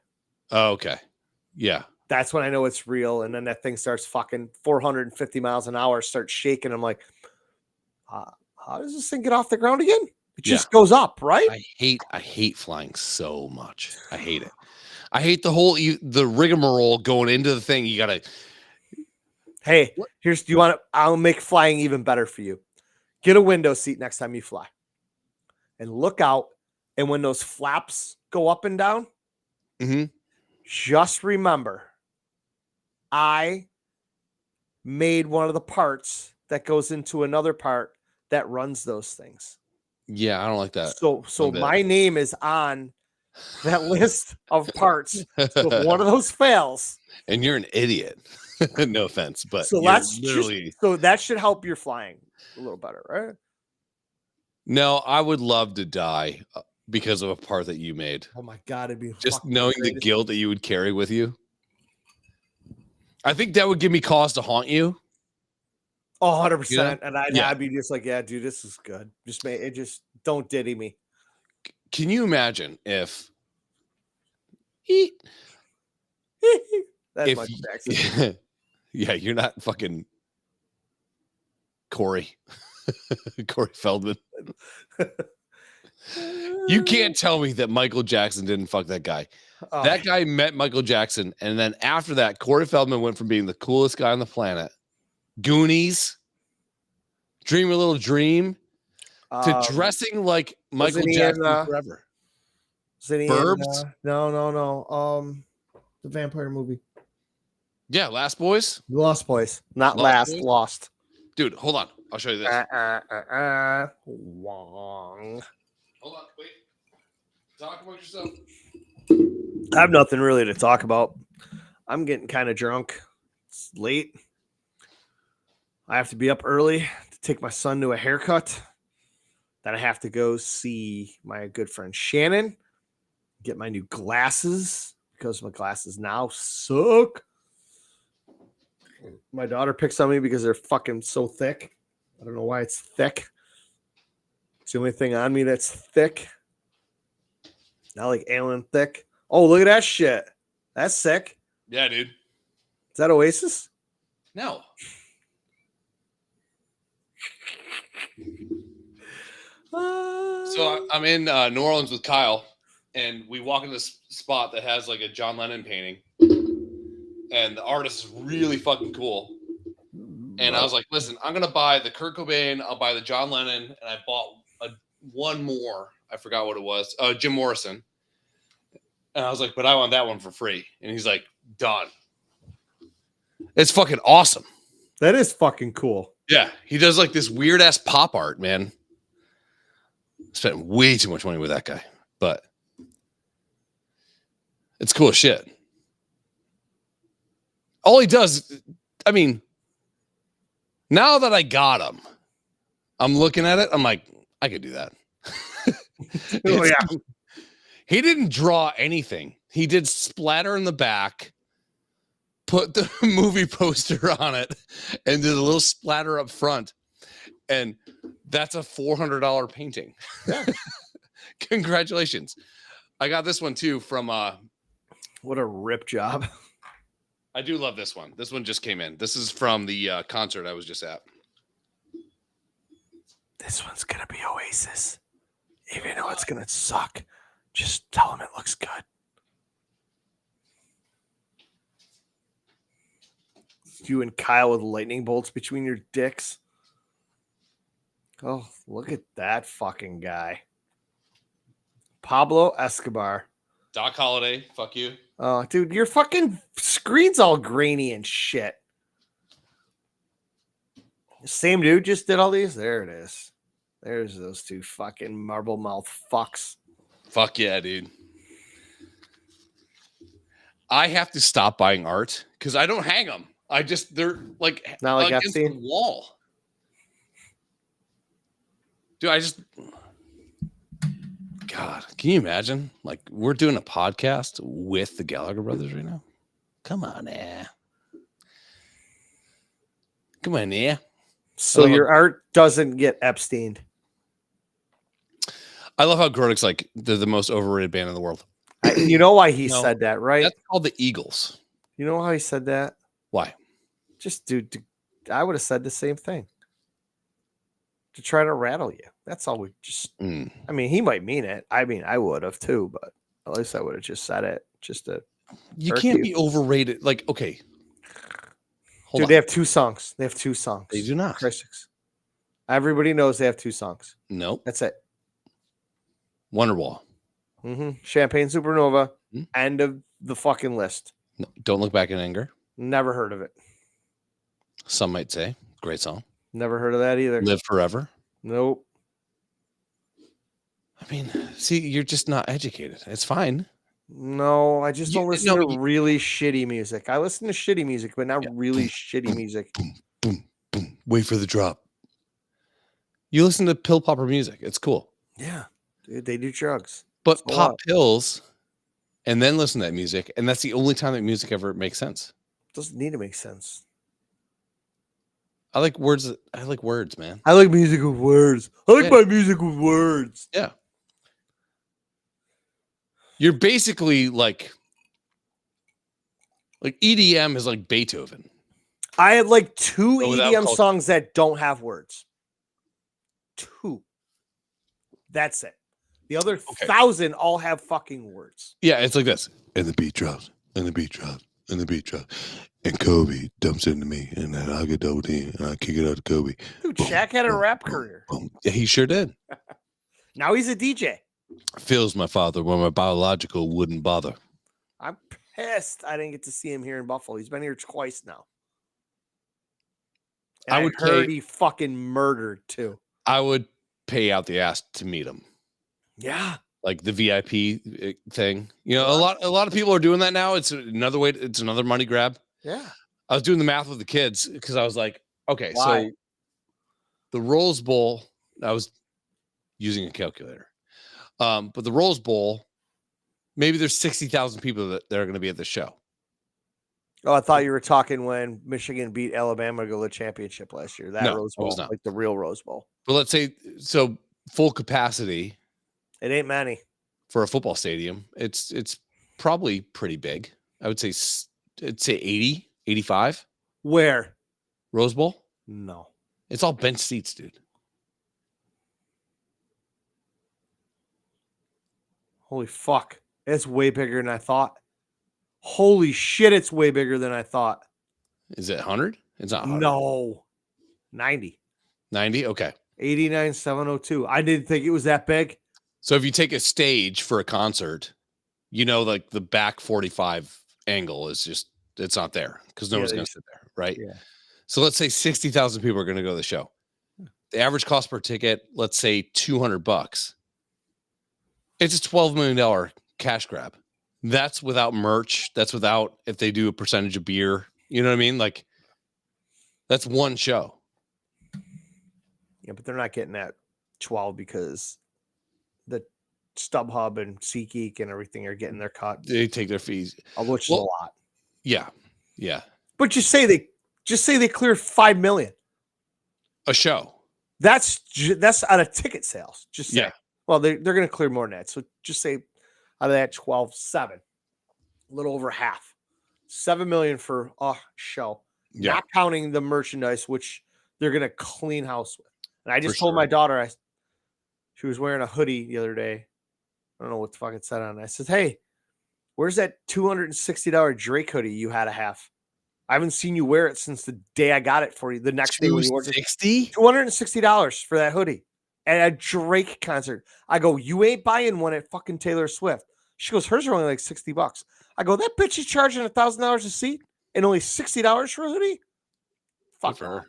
Oh, okay. Yeah. That's when I know it's real. And then that thing starts fucking 450 miles an hour, starts shaking. I'm like, how does this thing get off the ground again? It just goes up, right? I hate flying so much. I hate it. I hate the rigmarole going into the thing. You gotta. Hey, I'll make flying even better for you. Get a window seat next time you fly. And look out. And when those flaps go up and down, just remember, I made one of the parts that goes into another part that runs those things. Yeah, I don't like that. So my name is on that list of parts. So if one of those fails, and you're an idiot. No offense, but so that should help your flying a little better, right? No, I would love to die because of a part that you made. Oh my God, it'd be just knowing the guilt that you would carry with you. I think that would give me cause to haunt you. 100%. You know? And I'd be just like, "Yeah, dude, this is good. Just don't diddy me." Can you imagine if that's Michael Jackson. Yeah, you're not fucking Corey Feldman. You can't tell me that Michael Jackson didn't fuck that guy. That guy met Michael Jackson, and then after that, Corey Feldman went from being the coolest guy on the planet, Goonies, Dream a Little Dream, to dressing like Michael Jackson forever. Burbs? No. The vampire movie. Yeah, Lost Boys. Lost Boys, not Last. Lost. Dude, hold on. I'll show you this. Wong. Hold on, wait. Talk about yourself. I have nothing really to talk about. I'm getting kind of drunk. It's late. I have to be up early to take my son to a haircut. Then I have to go see my good friend Shannon, get my new glasses because my glasses now suck. My daughter picks on me because they're fucking so thick. I don't know why it's thick. It's the only thing on me that's thick. I like Alan Thick. Oh, look at that shit. That's sick. Yeah, dude. Is that Oasis? No. So I'm in New Orleans with Kyle, and we walk in this spot that has like a John Lennon painting, and the artist is really fucking cool. And I was like, listen, I'm going to buy the Kurt Cobain, I'll buy the John Lennon, and I bought one more. I forgot what it was. Jim Morrison. And I was like, but I want that one for free. And he's like, done. It's fucking awesome. That is fucking cool. Yeah. He does like this weird ass pop art, man. Spent way too much money with that guy, but it's cool shit. All he does, I mean, now that I got him, I'm looking at it. I'm like, I could do that. Oh, yeah. He didn't draw anything. He did splatter in the back, put the movie poster on it, and did a little splatter up front. And that's a $400 painting. Yeah. Congratulations. I got this one too from what a rip job. I do love this one. This one just came in. This is from the concert I was just at. This one's gonna be Oasis. Even though it's gonna suck, just tell him it looks good. You and Kyle with lightning bolts between your dicks. Oh, look at that fucking guy. Pablo Escobar. Doc Holliday, fuck you. Oh, dude, your fucking screen's all grainy and shit. Same dude just did all these? There it is. There's those two fucking marble mouth fucks. Fuck yeah, dude. I have to stop buying art because I don't hang them. They're like, not like against the wall. Dude, God, can you imagine? Like, we're doing a podcast with the Gallagher brothers right now. Come on, Come on, So your art doesn't get Epsteined. I love how Grodek's like, they're the most overrated band in the world. You know why he said that, right? That's called the Eagles. You know how he said that? Why? Just, dude, I would have said the same thing. To try to rattle you. That's all we just. I mean, he might mean it. I mean, I would have too, but at least I would have just said it. Just to. You can't be overrated. Like, okay. Dude, they have two songs. They do not. Christians. Everybody knows they have two songs. Nope. That's it. Wonderwall. Champagne Supernova. End of the fucking list. No, Don't Look Back in Anger. Never heard of it. Some might say. Great song. Never heard of that either. Live Forever. Nope. I mean, see, you're just not educated. It's fine. No, I just don't listen to really shitty music. I listen to shitty music, but not really shitty music. Boom, boom, boom. Wait for the drop. You listen to pill popper music. It's cool. Yeah. Dude, they do drugs. But pop pills and then listen to that music. And that's the only time that music ever makes sense. It doesn't need to make sense. I like words. I like words, man. I like music with words. I like my music with words. Yeah. You're basically like EDM is like Beethoven. I had like two EDM songs that don't have words. Two. That's it. The other 1,000 all have fucking words. Yeah, it's like this. And the beat drops. And the beat drops. And the beat drops. And Kobe dumps into me. And then I get double D. And I kick it out to Kobe. Dude, Shaq had a rap career. Yeah, he sure did. Now he's a DJ. Phil's my father when my biological wouldn't bother. I'm pissed I didn't get to see him here in Buffalo. He's been here twice now. And I heard he fucking murdered too. I would pay out the ass to meet him. Yeah. Like the VIP thing. You know, a lot of people are doing that now. It's another way. It's another money grab. Yeah. I was doing the math with the kids because I was like, okay, so the Rose Bowl, I was using a calculator. But the Rose Bowl, maybe there's 60,000 people that are going to be at the show. Oh, I thought you were talking when Michigan beat Alabama to go to the championship last year. That Rose Bowl, like the real Rose Bowl. But let's say, so full capacity. It ain't many. for a football stadium. It's probably pretty big. I would say 80, 85. Where? Rose Bowl? No. It's all bench seats, dude. Holy fuck. It's way bigger than I thought. Holy shit, it's way bigger than I thought. Is it 100? It's not 100. No. 90. 90? Okay. 89,702. I didn't think it was that big. So if you take a stage for a concert, like the back 45 angle is just, it's not there because no one's going to sit there, right? Yeah. So let's say 60,000 people are going to go to the show. The average cost per ticket, let's say $200. It's a $12 million cash grab. That's without merch. That's without if they do a percentage of beer. You know what I mean? Like, that's one show. Yeah, but they're not getting that 12 because the StubHub and SeatGeek and everything are getting their cut. They take their fees, which is a lot. Yeah. But just say they cleared $5 million a show. That's out of ticket sales. Just say. Yeah. Well, they're going to clear more than that. So just say out of that 12, 7, a little over half, $7 million for a show. Yeah. Not counting the merchandise, which they're going to clean house with. And I just told my daughter, she was wearing a hoodie the other day. I don't know what the fuck it said on it. I said, hey, where's that $260 Drake hoodie you had a half? I haven't seen you wear it since the day I got it for you. The next day when you ordered it. $260 for that hoodie at a Drake concert. I go, you ain't buying one at fucking Taylor Swift. She goes, hers are only like $60. I go, that bitch is charging $1,000 a seat and only $60 for a hoodie? Fuck for her.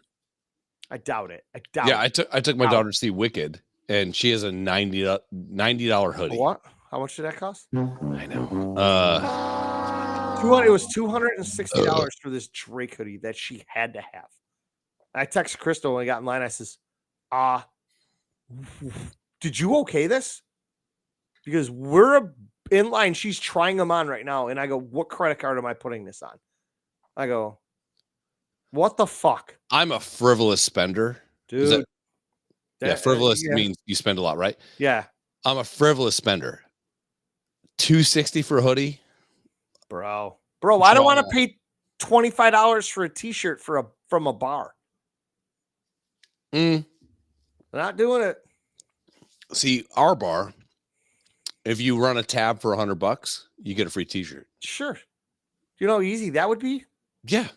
I doubt it. I took my daughter to see Wicked, and she has a $90 hoodie. What? How much did that cost? I know. It was $260 for this Drake hoodie that she had to have. I texted Crystal when I got in line. I says, did you okay this? Because we're in line. She's trying them on right now. And I go, what credit card am I putting this on? I go, what the fuck? I'm a frivolous spender. Dude. Frivolous means you spend a lot, right? Yeah. I'm a frivolous spender. $260 for a hoodie? Bro, I don't want to pay $25 for a t-shirt from a bar. Not doing it. See, our bar, if you run a tab for $100, you get a free t-shirt. Sure. Do you know how easy that would be? Yeah.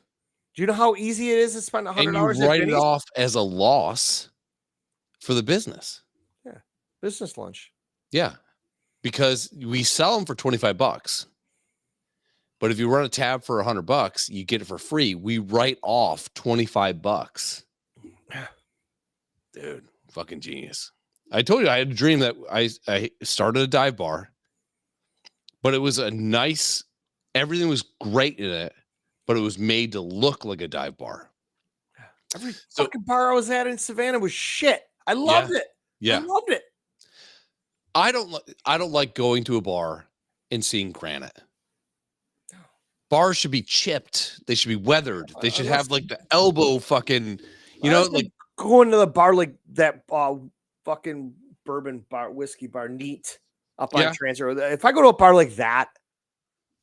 Do you know how easy it is to spend $100? And you write it off as a loss for the business. Yeah. Business lunch. Yeah. Because we sell them for $25. But if you run a tab for $100, you get it for free. We write off $25. Dude, fucking genius. I told you I had a dream that I started a dive bar, but it was everything was great in it, but it was made to look like a dive bar. Every fucking bar I was at in Savannah was shit. I loved it. Yeah. I loved it. I don't like going to a bar and seeing granite. Bars should be chipped. They should be weathered. They should have like the elbow fucking, like going to the bar like that fucking bourbon bar, whiskey bar, neat up on Transfer. If I go to a bar like that,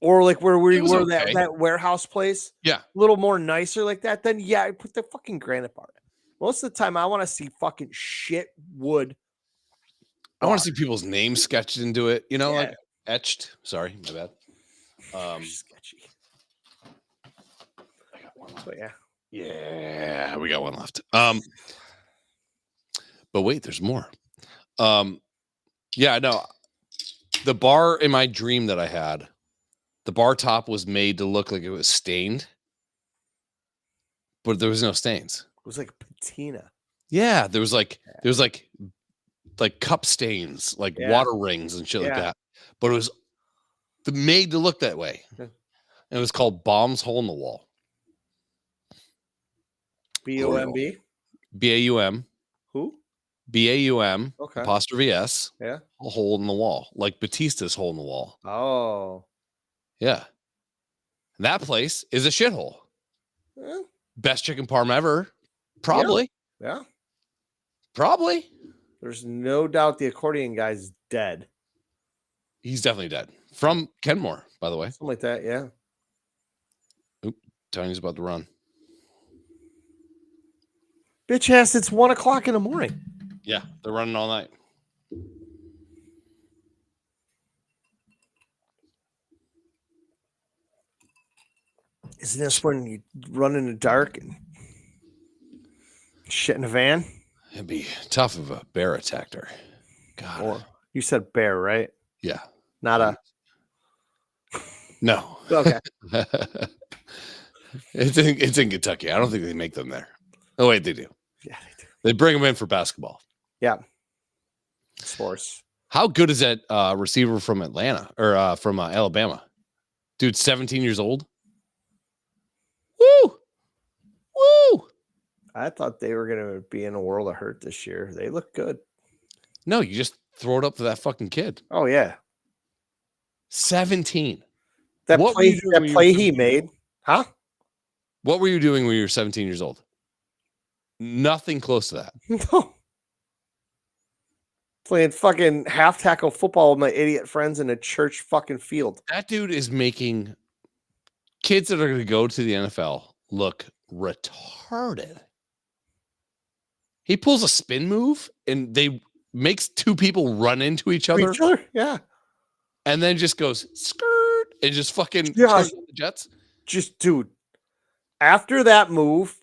or like where we were that warehouse place, a little more nicer like that, then I put the fucking granite bar. Most of the time, I want to see fucking shit wood. I want to see people's names sketched into it, like etched. Sorry, my bad. Sketchy. I got one left. But yeah, we got one left. But wait, there's more. No, the bar in my dream that I had, the bar top was made to look like it was stained, but there was no stains. It was like patina. Yeah, there was like cup stains, like water rings and shit like that. But it was made to look that way. And it was called Bombs Hole in the Wall. BOMB? BAUM. Who? BAUM. Okay. Apostrophe S. Yeah. A hole in the wall. Like Batista's hole in the wall. Oh. Yeah. And that place is a shithole. Yeah. Best chicken parm ever. Probably. Yeah. Probably. There's no doubt the accordion guy's dead. He's definitely dead. From Kenmore, by the way. Something like that, yeah. Oop, Tiny's about to run. Bitch ass, it's 1 o'clock in the morning. Yeah, they're running all night. Isn't this when you run in the dark and shit in a van? It'd be tough if a bear attacked her. God. Or you said bear, right? Yeah. Not a. No. Okay. It's in Kentucky. I don't think they make them there. Oh, wait, they do. Yeah, they do. They bring them in for basketball. Yeah. Sports. How good is that receiver from Atlanta or from Alabama? Dude, 17 years old. Woo! Woo! I thought they were going to be in a world of hurt this year. They look good. No, you just throw it up to that fucking kid. Oh, yeah. 17. That What play, were you doing that play he made. Huh? What were you doing when you were 17 years old? Nothing close to that. No. Playing fucking half tackle football with my idiot friends in a church fucking field. That dude is making kids that are going to go to the NFL look retarded. He pulls a spin move and they makes two people run into each other. Yeah. And then just goes skirt and just fucking Yes. the Jets. Just, dude, after that move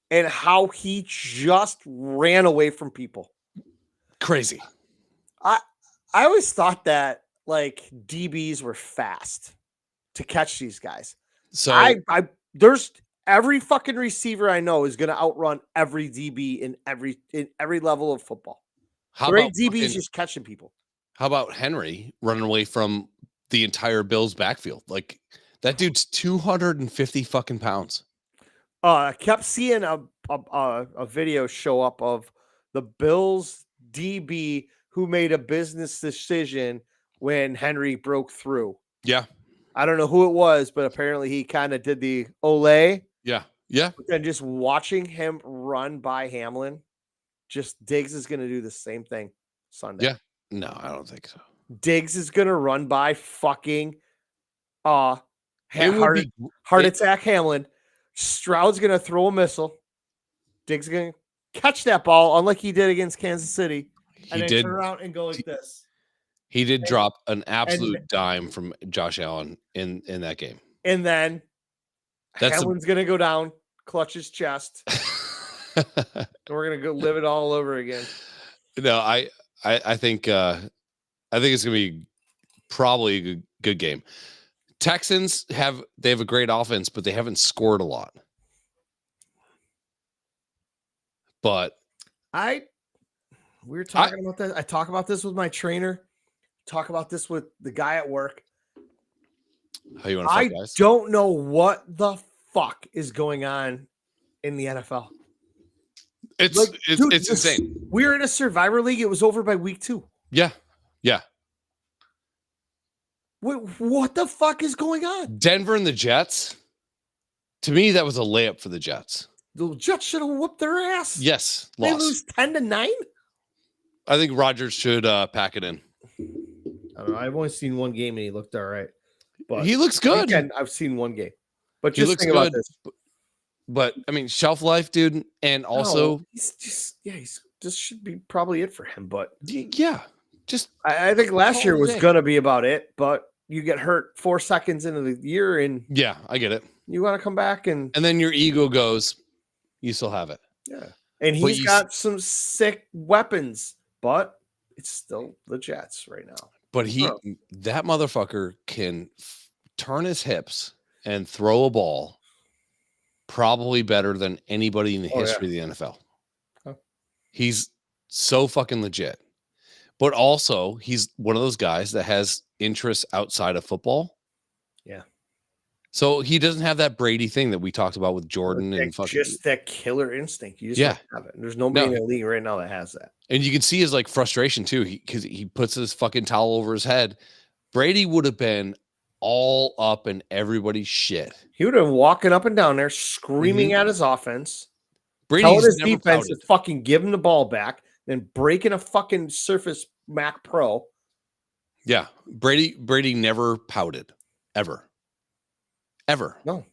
and how he just ran away from people. Crazy. I always thought that like DBs were fast to catch these guys. So there's every fucking receiver I know is going to outrun every DB in every level of football. how Great about DBs just catching people. How about Henry running away from the entire Bills backfield? Like that dude's 250 fucking pounds. I kept seeing a video show up of the Bills DB who made a business decision when Henry broke through. Yeah. I don't know who it was, but apparently he kind of did the Olay. Yeah. Yeah. And just watching him run by Hamlin, just Diggs is going to do the same thing Sunday. Yeah. No, I don't think so. Diggs is going to run by fucking heart attack Hamlin. Stroud's going to throw a missile. Diggs is going to catch that ball, unlike he did against Kansas City. And then turn around and go like this. He did drop an absolute dime from Josh Allen in that game. And then Hamlin's going to go down, clutch his chest. And we're going to go live it all over again. No, I think it's going to be probably a good game. Texans have a great offense, but they haven't scored a lot. But we were talking about that. I talk about this with my trainer. Talk about this with the guy at work. How you want to fight, guys? I don't know what the fuck is going on in the NFL. It's insane. We're in a Survivor League. It was over by week 2. Yeah. Yeah. What the fuck is going on? Denver and the Jets. To me, that was a layup for the Jets. The Jets should have whooped their ass. Yes. They lose 10-9. I think Rodgers should pack it in. I don't know. I've only seen one game and he looked all right. But he looks good. Again, I've seen one game. But he looks good. But I mean, shelf life, dude, and also he's this should be probably it for him. But yeah, just I think last year was gonna be about it, but you get hurt 4 seconds into the year, and yeah, I get it. You want to come back and then your ego goes, you still have it. Yeah, and he's got some sick weapons, but it's still the Jets right now. But that motherfucker can turn his hips and throw a ball probably better than anybody in the history of the NFL. Oh. He's so fucking legit. But also, he's one of those guys that has interests outside of football. Yeah. So he doesn't have that Brady thing that we talked about with Jordan and fucking just that killer instinct. You just don't have it. There's nobody in the league right now that has that. And you can see his like frustration too, because he puts his fucking towel over his head. Brady would have been all up in everybody's shit. He would have been walking up and down there screaming at his offense. Brady's telling his defense to fucking give him the ball back, then breaking a fucking Surface Mac Pro. Yeah. Brady never pouted. Ever. No.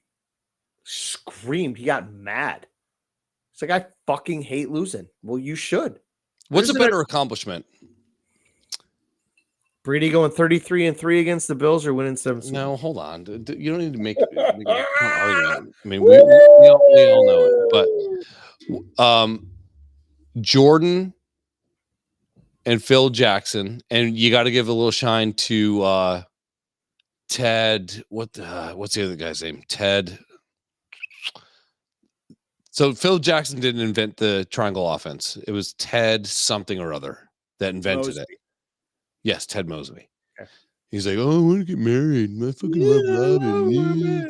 Screamed. He got mad. It's like, I fucking hate losing. Well, you should. What's a better accomplishment? Brady going 33-3 against the Bills or winning 7 Super No, hold on. You don't need to make a argument. I mean, we all know it. But Jordan and Phil Jackson, and you got to give a little shine to Ted. What's the other guy's name? Ted. So Phil Jackson didn't invent the triangle offense. It was Ted something or other that invented it. Yes, Ted Mosby. Okay. He's like, oh, I want to get married. I fucking love Robin.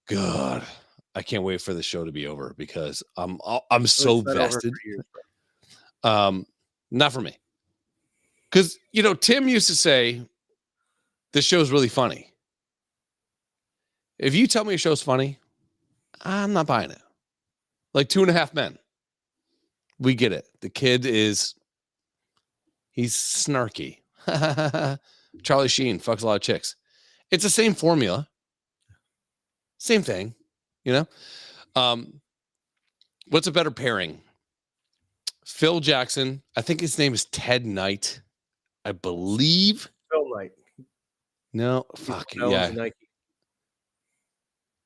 God, I can't wait for the show to be over because I'm so vested. Not for me. Because, Tim used to say, this show's really funny. If you tell me a show's funny, I'm not buying it. Like 2.5 Men. We get it. The kid he's snarky. Charlie Sheen fucks a lot of chicks. It's the same formula. Same thing, What's a better pairing? Phil Jackson. I think his name is Ted Knight. I believe. Phil Knight. No, fuck yeah.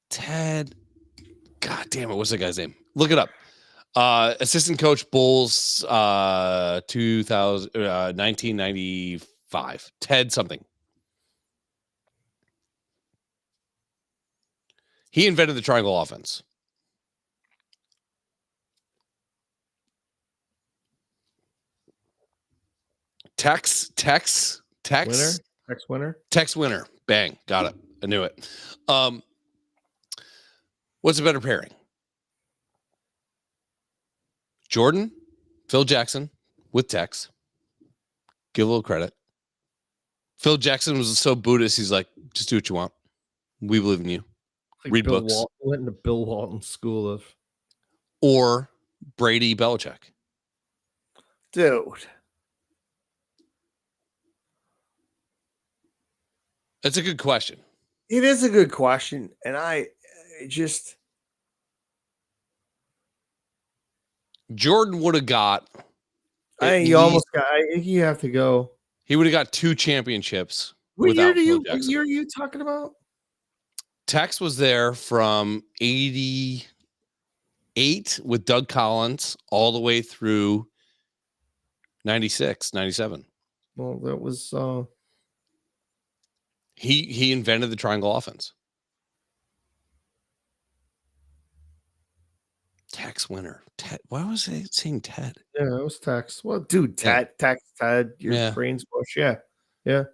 Ted. God damn it. What's the guy's name? Look it up. Assistant coach Bulls 1995. Ted something. He invented the triangle offense. Tex winner. Bang. Got it. I knew it. What's a better pairing? Jordan, Phil Jackson with Tex. Give a little credit. Phil Jackson was so Buddhist, he's like, just do what you want. We believe in you. Like read books. Went into Bill Walton's school of. Or Brady Belichick. Dude. That's a good question. It is a good question. And I just. Jordan would have got. You have to go. He would have got 2 championships. What year are you talking about? Tex was there from 88 with Doug Collins all the way through 96, 97. Well, that was he invented the triangle offense. Tex winner. Ted. Why was I saying Ted? Yeah, it was Tex. Well, dude, Ted. Your brain's mush. Yeah.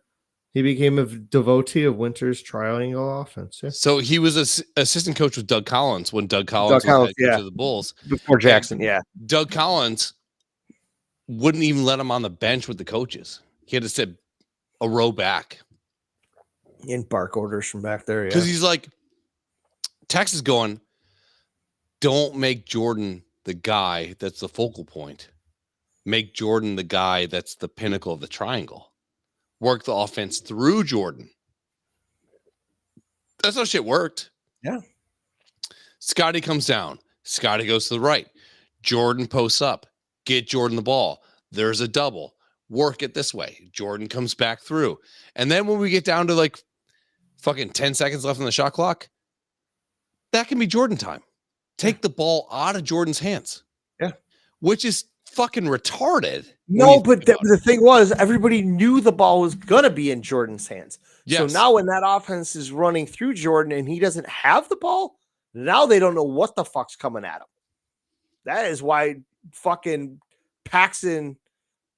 He became a devotee of Winter's triangle offense. Yeah. So he was an assistant coach with Doug Collins when Doug Collins was head coach of the Bulls. Before Jackson, and Doug Collins wouldn't even let him on the bench with the coaches. He had to sit a row back. In bark orders from back there, because he's like, Tex is going, don't make Jordan the guy that's the focal point. Make Jordan the guy that's the pinnacle of the triangle. Work the offense through Jordan. That's how shit worked. Yeah. Scotty comes down. Scotty goes to the right. Jordan posts up. Get Jordan the ball. There's a double. Work it this way. Jordan comes back through. And then when we get down to like fucking 10 seconds left on the shot clock, that can be Jordan time. Take the ball out of Jordan's hands. Yeah. Which is fucking retarded. No, but the thing was, everybody knew the ball was going to be in Jordan's hands. Yes. So now when that offense is running through Jordan and he doesn't have the ball, now they don't know what the fuck's coming at him. That is why fucking Paxson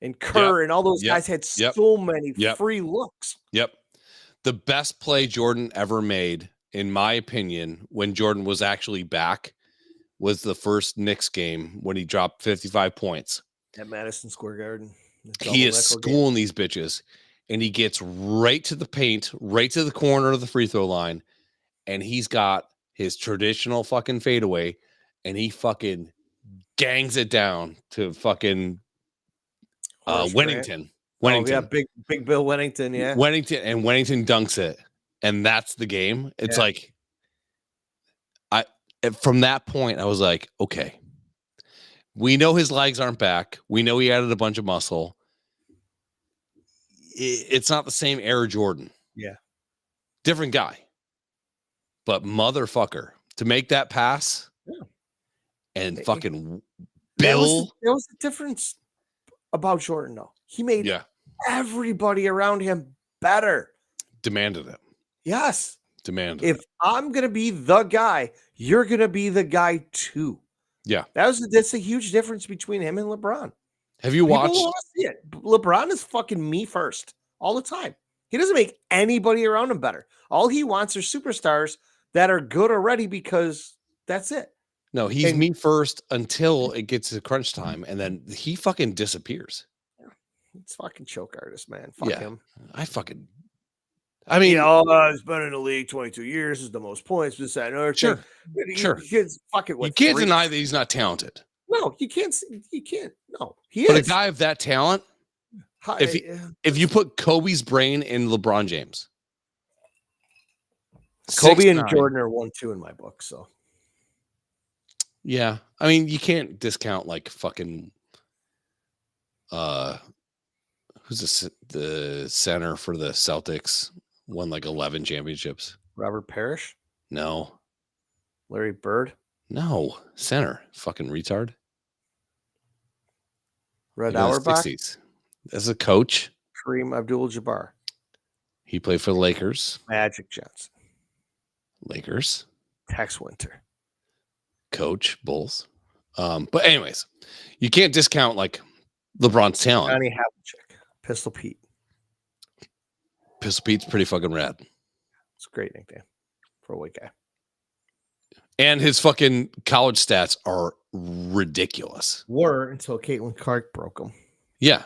and Kerr and all those guys had so many free looks. Yep. The best play Jordan ever made, in my opinion, when Jordan was actually back, was the first Knicks game when he dropped 55 points. At Madison Square Garden. He is schooling these bitches, and he gets right to the paint, right to the corner of the free throw line, and he's got his traditional fucking fadeaway, and he fucking gangs it down to fucking Winnington. Wennington. Oh, yeah, big Bill Wennington, yeah. Wennington dunks it, and that's the game. It's like from that point, I was like, okay, we know his legs aren't back. We know he added a bunch of muscle. It's not the same Air Jordan. Yeah. Different guy. But motherfucker, to make that pass and fucking Bill. There was the difference about Jordan, though. He made everybody around him better. Demanded it. Yes. Demanded. If I'm going to be the guy, you're going to be the guy too. Yeah. That's a huge difference between him and LeBron. Have you watched? People want to see it. LeBron is fucking me first all the time. He doesn't make anybody around him better. All he wants are superstars that are good already because that's it. No, he's me first until it gets to crunch time, and then he fucking disappears. It's fucking choke artist, man. Fuck him. I mean, he's been in the league 22 years, is the most points, this, that, and other sure. You can't deny that he's not talented. No, you can't. No, he but is. A guy of that talent, if you put Kobe's brain in LeBron James, Kobe and Jordan are 1-2 in my book. So, yeah, I mean, you can't discount like fucking who's the center for the Celtics, won like 11 championships. Robert Parrish? No. Larry Bird? No. Center. Fucking retard. Red Auerbach? 60s. As a coach. Kareem Abdul-Jabbar. He played for the Lakers. Magic Johnson. Lakers. Tex Winter. Coach. Bulls. But anyways, you can't discount like LeBron's talent. Johnny Havlicek. Pistol Pete. Pistol Pete's pretty fucking rad. It's a great nickname for a white guy. And his fucking college stats are ridiculous. Were until Caitlin Clark broke them. Yeah.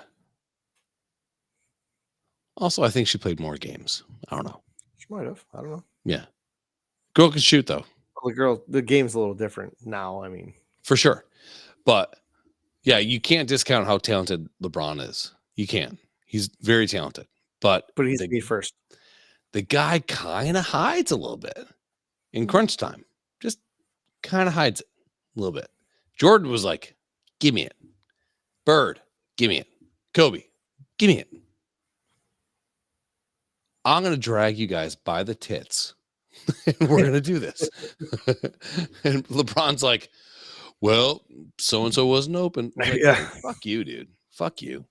Also, I think she played more games. I don't know. She might have. I don't know. Yeah. Girl can shoot, though. The game's a little different now. I mean, for sure. But yeah, you can't discount how talented LeBron is. You can't. He's very talented. But he's me first. The guy kind of hides a little bit in crunch time. Just kind of hides it a little bit. Jordan was like, give me it. Bird, give me it. Kobe, give me it. I'm going to drag you guys by the tits. And we're going to do this. And LeBron's like, well, so-and-so wasn't open. Like, fuck you, dude. Fuck you.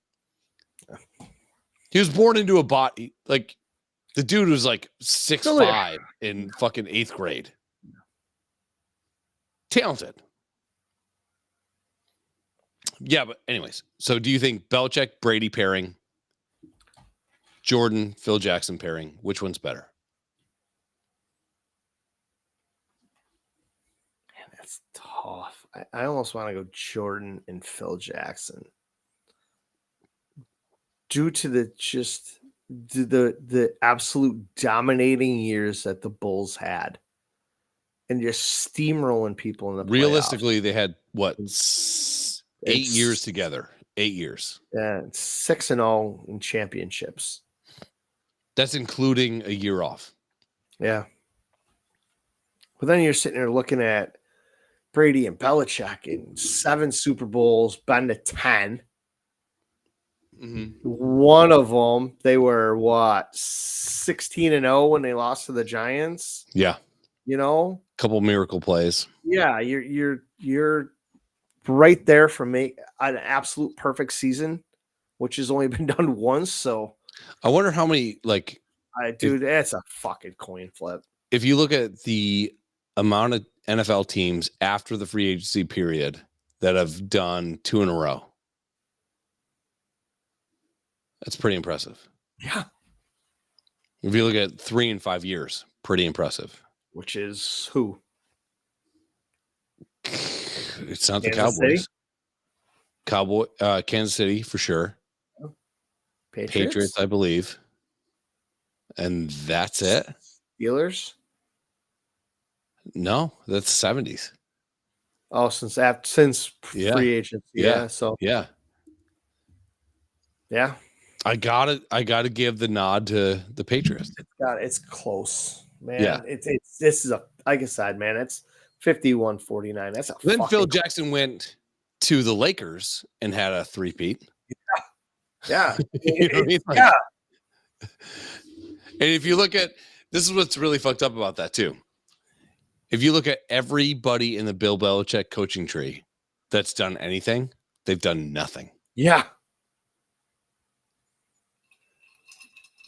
He was born into a body. Like, the dude was like 6'5" in fucking 8th grade. Talented. Yeah, but anyways. So do you think Belichick, Brady pairing, Jordan, Phil Jackson pairing, which one's better? Man, that's tough. I almost want to go Jordan and Phil Jackson. Due to the absolute dominating years that the Bulls had, and just steamrolling people in the realistically, playoffs. They had what 8 years together. 8 years. Yeah, 6-0 in championships. That's including a year off. Yeah. But then you're sitting there looking at Brady and Belichick in 7 Super Bowls, been to 10. Mm-hmm. One of them, they were 16-0 when they lost to the Giants. Yeah, a couple miracle plays. Yeah, you're right there for an absolute perfect season, which has only been done once. So I wonder how many that's a fucking coin flip. If you look at the amount of NFL teams after the free agency period that have done 2 in a row. That's pretty impressive. Yeah. If you look at 3 in 5 years, pretty impressive. Which is who? It's not the Cowboys. Kansas City for sure. Patriots, I believe. And that's it. Steelers? No, that's 70s. Oh, since free agency. Yeah. So yeah. Yeah. I gotta give the nod to the Patriots. It's close, man. Yeah. This is like I said, man, it's 51-49. That's a Then Phil fucking Jackson went to the Lakers and had a three-peat. yeah. You know what I mean? Yeah. And if you look at this is what's really fucked up about that too. If you look at everybody in the Bill Belichick coaching tree that's done anything, they've done nothing. Yeah.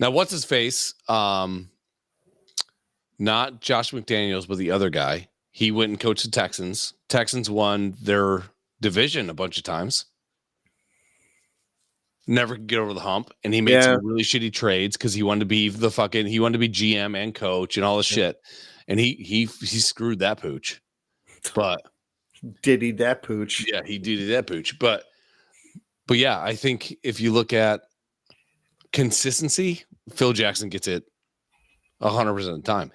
Now, what's his face? Not Josh McDaniels, but the other guy. He went and coached the Texans. Texans won their division a bunch of times. Never could get over the hump, and he made some really shitty trades because he wanted to be GM and coach and all this shit, and he screwed that pooch. But did he that pooch? Yeah, he did that pooch. But yeah, I think if you look at consistency, Phil Jackson gets it 100% of the time.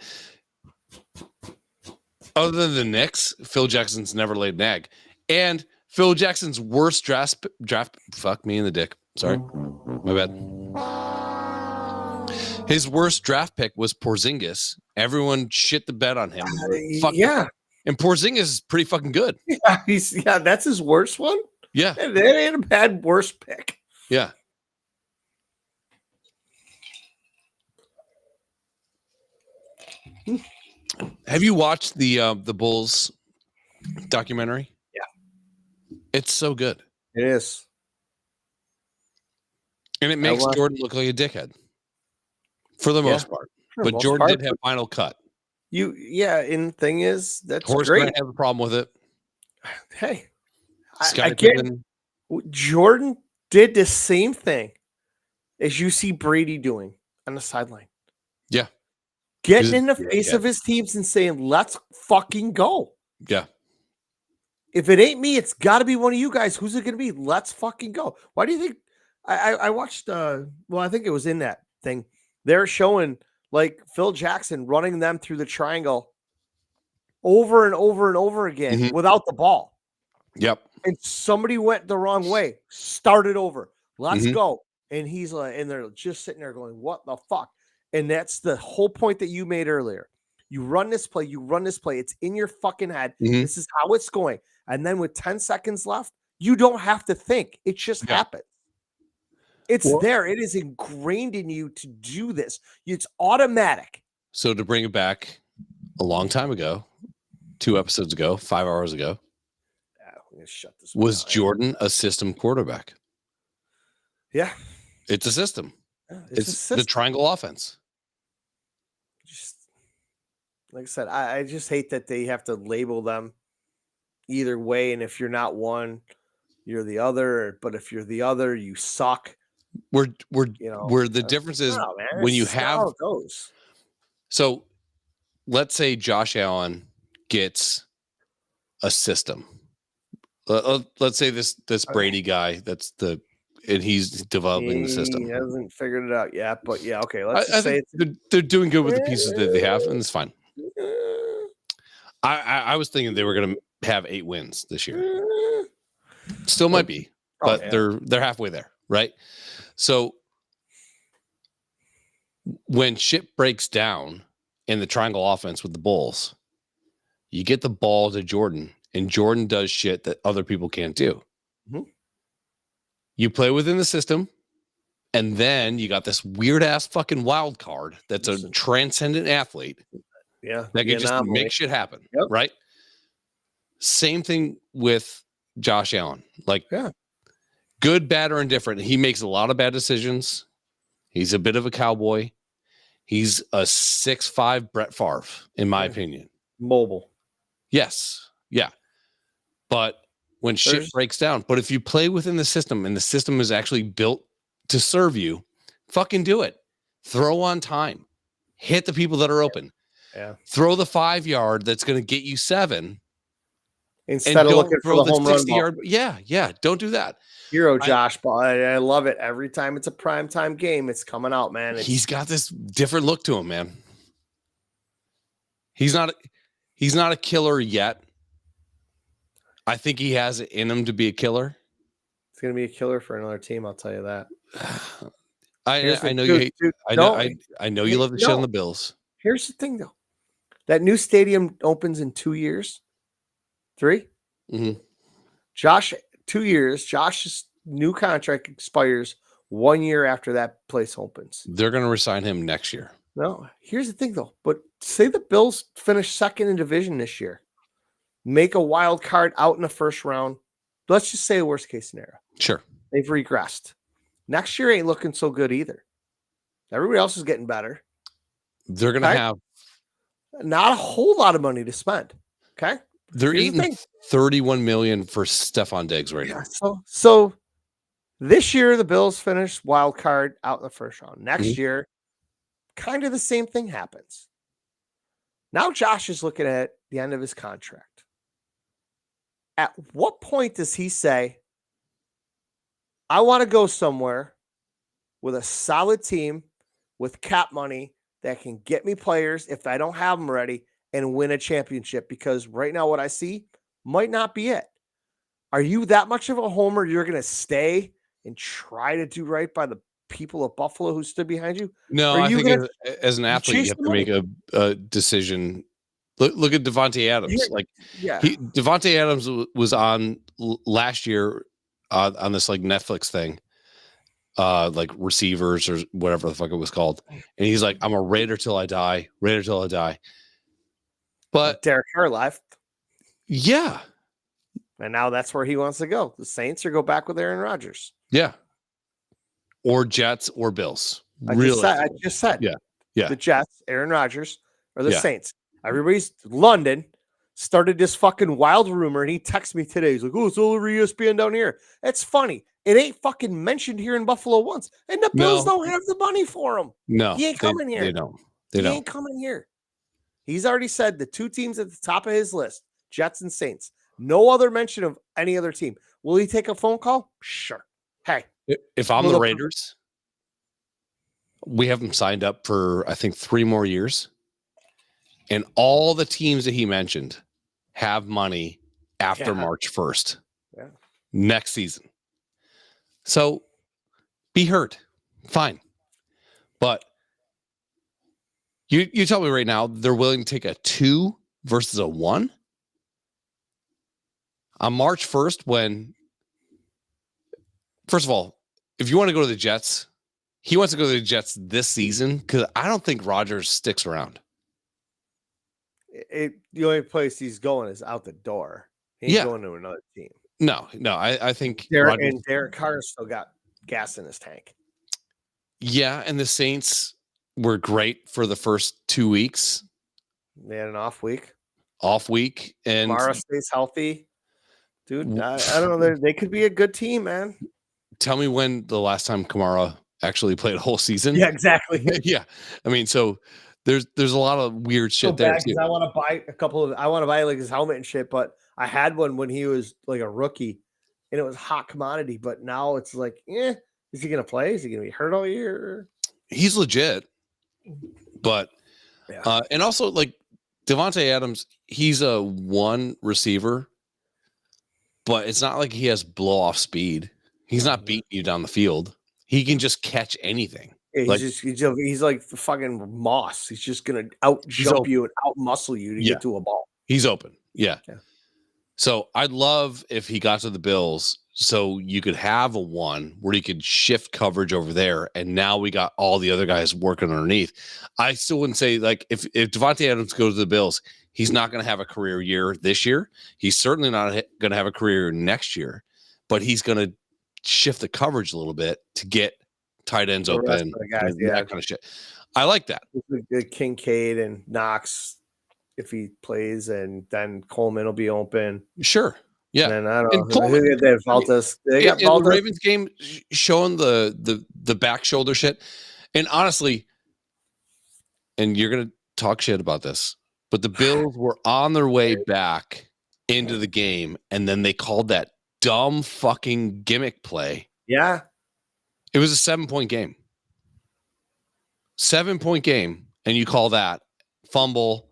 Other than the Knicks, Phil Jackson's never laid an egg, and Phil Jackson's worst draft. Fuck me in the dick. Sorry, my bad. His worst draft pick was Porzingis. Everyone shit the bed on him. Yeah, and Porzingis is pretty fucking good. Yeah, that's his worst one. Yeah, that ain't a bad worst pick. Yeah. Have you watched the Bulls documentary? Yeah, it's so good. It is. And it makes Jordan look like a dickhead for the most part. But Jordan did have final cut. And the thing is, that's Horse great. might have a problem with it. Hey, Jordan did the same thing as you see Brady doing on the sideline. Yeah. Getting in the face of his teams and saying, let's fucking go. Yeah. If it ain't me, it's got to be one of you guys. Who's it going to be? Let's fucking go. Why do you think? I watched, I think it was in that thing. They're showing like Phil Jackson running them through the triangle over and over and over again without the ball. Yep. And somebody went the wrong way. Started over. Let's go. And he's like, and they're just sitting there going, what the fuck? And that's the whole point that you made earlier. You run this play. It's in your fucking head. This is how it's going. And then with 10 seconds left, you don't have to think. It just happens. It's there. It is ingrained in you to do this. It's automatic. So to bring it back a long time ago, 2 episodes ago, 5 hours ago, I'm gonna shut this was Jordan a system quarterback? Yeah. It's a system. Yeah, it's the triangle offense. Just like I said, I just hate that they have to label them either way. And if you're not one, you're the other. But if you're the other, you suck. Where the difference is when you have how it goes. So let's say Josh Allen gets a system. Let's say this Brady guy and he's developing the system. He hasn't figured it out yet, but yeah, okay. Let's just say they're doing good with the pieces that they have, and it's fine. I was thinking they were going to have 8 wins this year. Still might be, but they're halfway there, right? So when shit breaks down in the triangle offense with the Bulls, you get the ball to Jordan, and Jordan does shit that other people can't do. You play within the system, and then you got this weird ass fucking wild card that's a transcendent athlete. Yeah, that can just make shit happen, right? Same thing with Josh Allen. Like, good, bad, or indifferent. He makes a lot of bad decisions. He's a bit of a cowboy. He's a 6'5" Brett Favre, in my opinion. Mobile. Yes. Yeah. But when shit breaks down, but if you play within the system and the system is actually built to serve you, fucking do it. Throw on time. Hit the people that are open. Yeah. Throw the 5-yard that's going to get you 7. Instead of looking for the home run ball. Yeah. Don't do that. Hero Josh Ball. I love it. Every time it's a primetime game, it's coming out, man. He's got this different look to him, man. He's not a killer yet. I think he has it in him to be a killer. It's going to be a killer for another team, I'll tell you that. I know you hate. I know you love the shit on the Bills. Here's the thing, though. That new stadium opens in 2 years. 3? Mm-hmm. Josh, 2 years. Josh's new contract expires 1 year after that place opens. They're going to resign him next year. No, here's the thing, though. But say the Bills finish second in division this year, make a wild card out in the first round. Let's just say a worst case scenario. Sure. They've regressed. Next year ain't looking so good either. Everybody else is getting better. They're going to have not a whole lot of money to spend. Okay. They're eating $31 million for Stephon Diggs right now. So this year the Bills finish wild card out in the first round. Next year, kind of the same thing happens. Now Josh is looking at the end of his contract. At what point does he say, I want to go somewhere with a solid team with cap money that can get me players if I don't have them ready and win a championship? Because right now what I see might not be it. Are you that much of a homer? You're going to stay and try to do right by the people of Buffalo who stood behind you? No, I think as an athlete, you have to make a decision. Look at Devontae Adams. Devontae Adams was on last year on this like Netflix thing, like Receivers or whatever the fuck it was called. And he's like, I'm a Raider till I die. Raider till I die. But Derek Carr left. Yeah. And now that's where he wants to go. The Saints or go back with Aaron Rodgers. Yeah. Or Jets or Bills. I just said. Yeah. The Jets, Aaron Rodgers, or the Saints. Everybody's London started this fucking wild rumor, and he texted me today. He's like, oh, it's all over ESPN down here. It's funny. It ain't fucking mentioned here in Buffalo once. And the Bills don't have the money for him. No. He ain't coming here. They don't. He ain't coming here. He's already said the two teams at the top of his list, Jets and Saints. No other mention of any other team. Will he take a phone call? Sure. Hey. If I'm the Raiders, we have him signed up for, I think, 3 more years. And all the teams that he mentioned have money after March 1st. Yeah. Next season. So be hurt. Fine. But you tell me right now they're willing to take a 2 versus a 1? On March 1st, when, first of all, if you want to go to the Jets, he wants to go to the Jets this season because I don't think Rodgers sticks around. The only place he's going is out the door. He ain't going to another team. No. I think Derek Carr still got gas in his tank. Yeah, and the Saints were great for the first 2 weeks. They had an off week. And Kamara stays healthy. Dude, I don't know. They could be a good team, man. Tell me when the last time Kamara actually played a whole season. Yeah, exactly. Yeah. I mean, so there's a lot of weird shit there. I want to buy like his helmet and shit, but I had one when he was like a rookie and it was hot commodity, but now it's like, is he going to play? Is he going to be hurt all year? He's legit. But and also like Devontae Adams, he's a 1 receiver, but it's not like he has blow off speed. He's not beating you down the field. He can just catch anything. Yeah, he's like the fucking Moss. He's just gonna out jump you and out muscle you to get to a ball. He's open. Yeah. So I'd love if he got to the Bills so you could have a 1 where he could shift coverage over there, and now we got all the other guys working underneath. I still wouldn't say like if Devontae Adams goes to the Bills, he's not going to have a career year this year. He's certainly not going to have a career next year, but he's going to shift the coverage a little bit to get tight ends open, that kind of shit. I like that. Kincaid and Knox, if he plays, and then Coleman will be open. Sure. Yeah. And I don't know. They got Valdes. The Ravens game showing the back shoulder shit. And honestly, and you're going to talk shit about this, but the Bills were on their way back into the game, and then they called that dumb fucking gimmick play. Yeah. It was a 7-point game. 7-point game, and you call that fumble.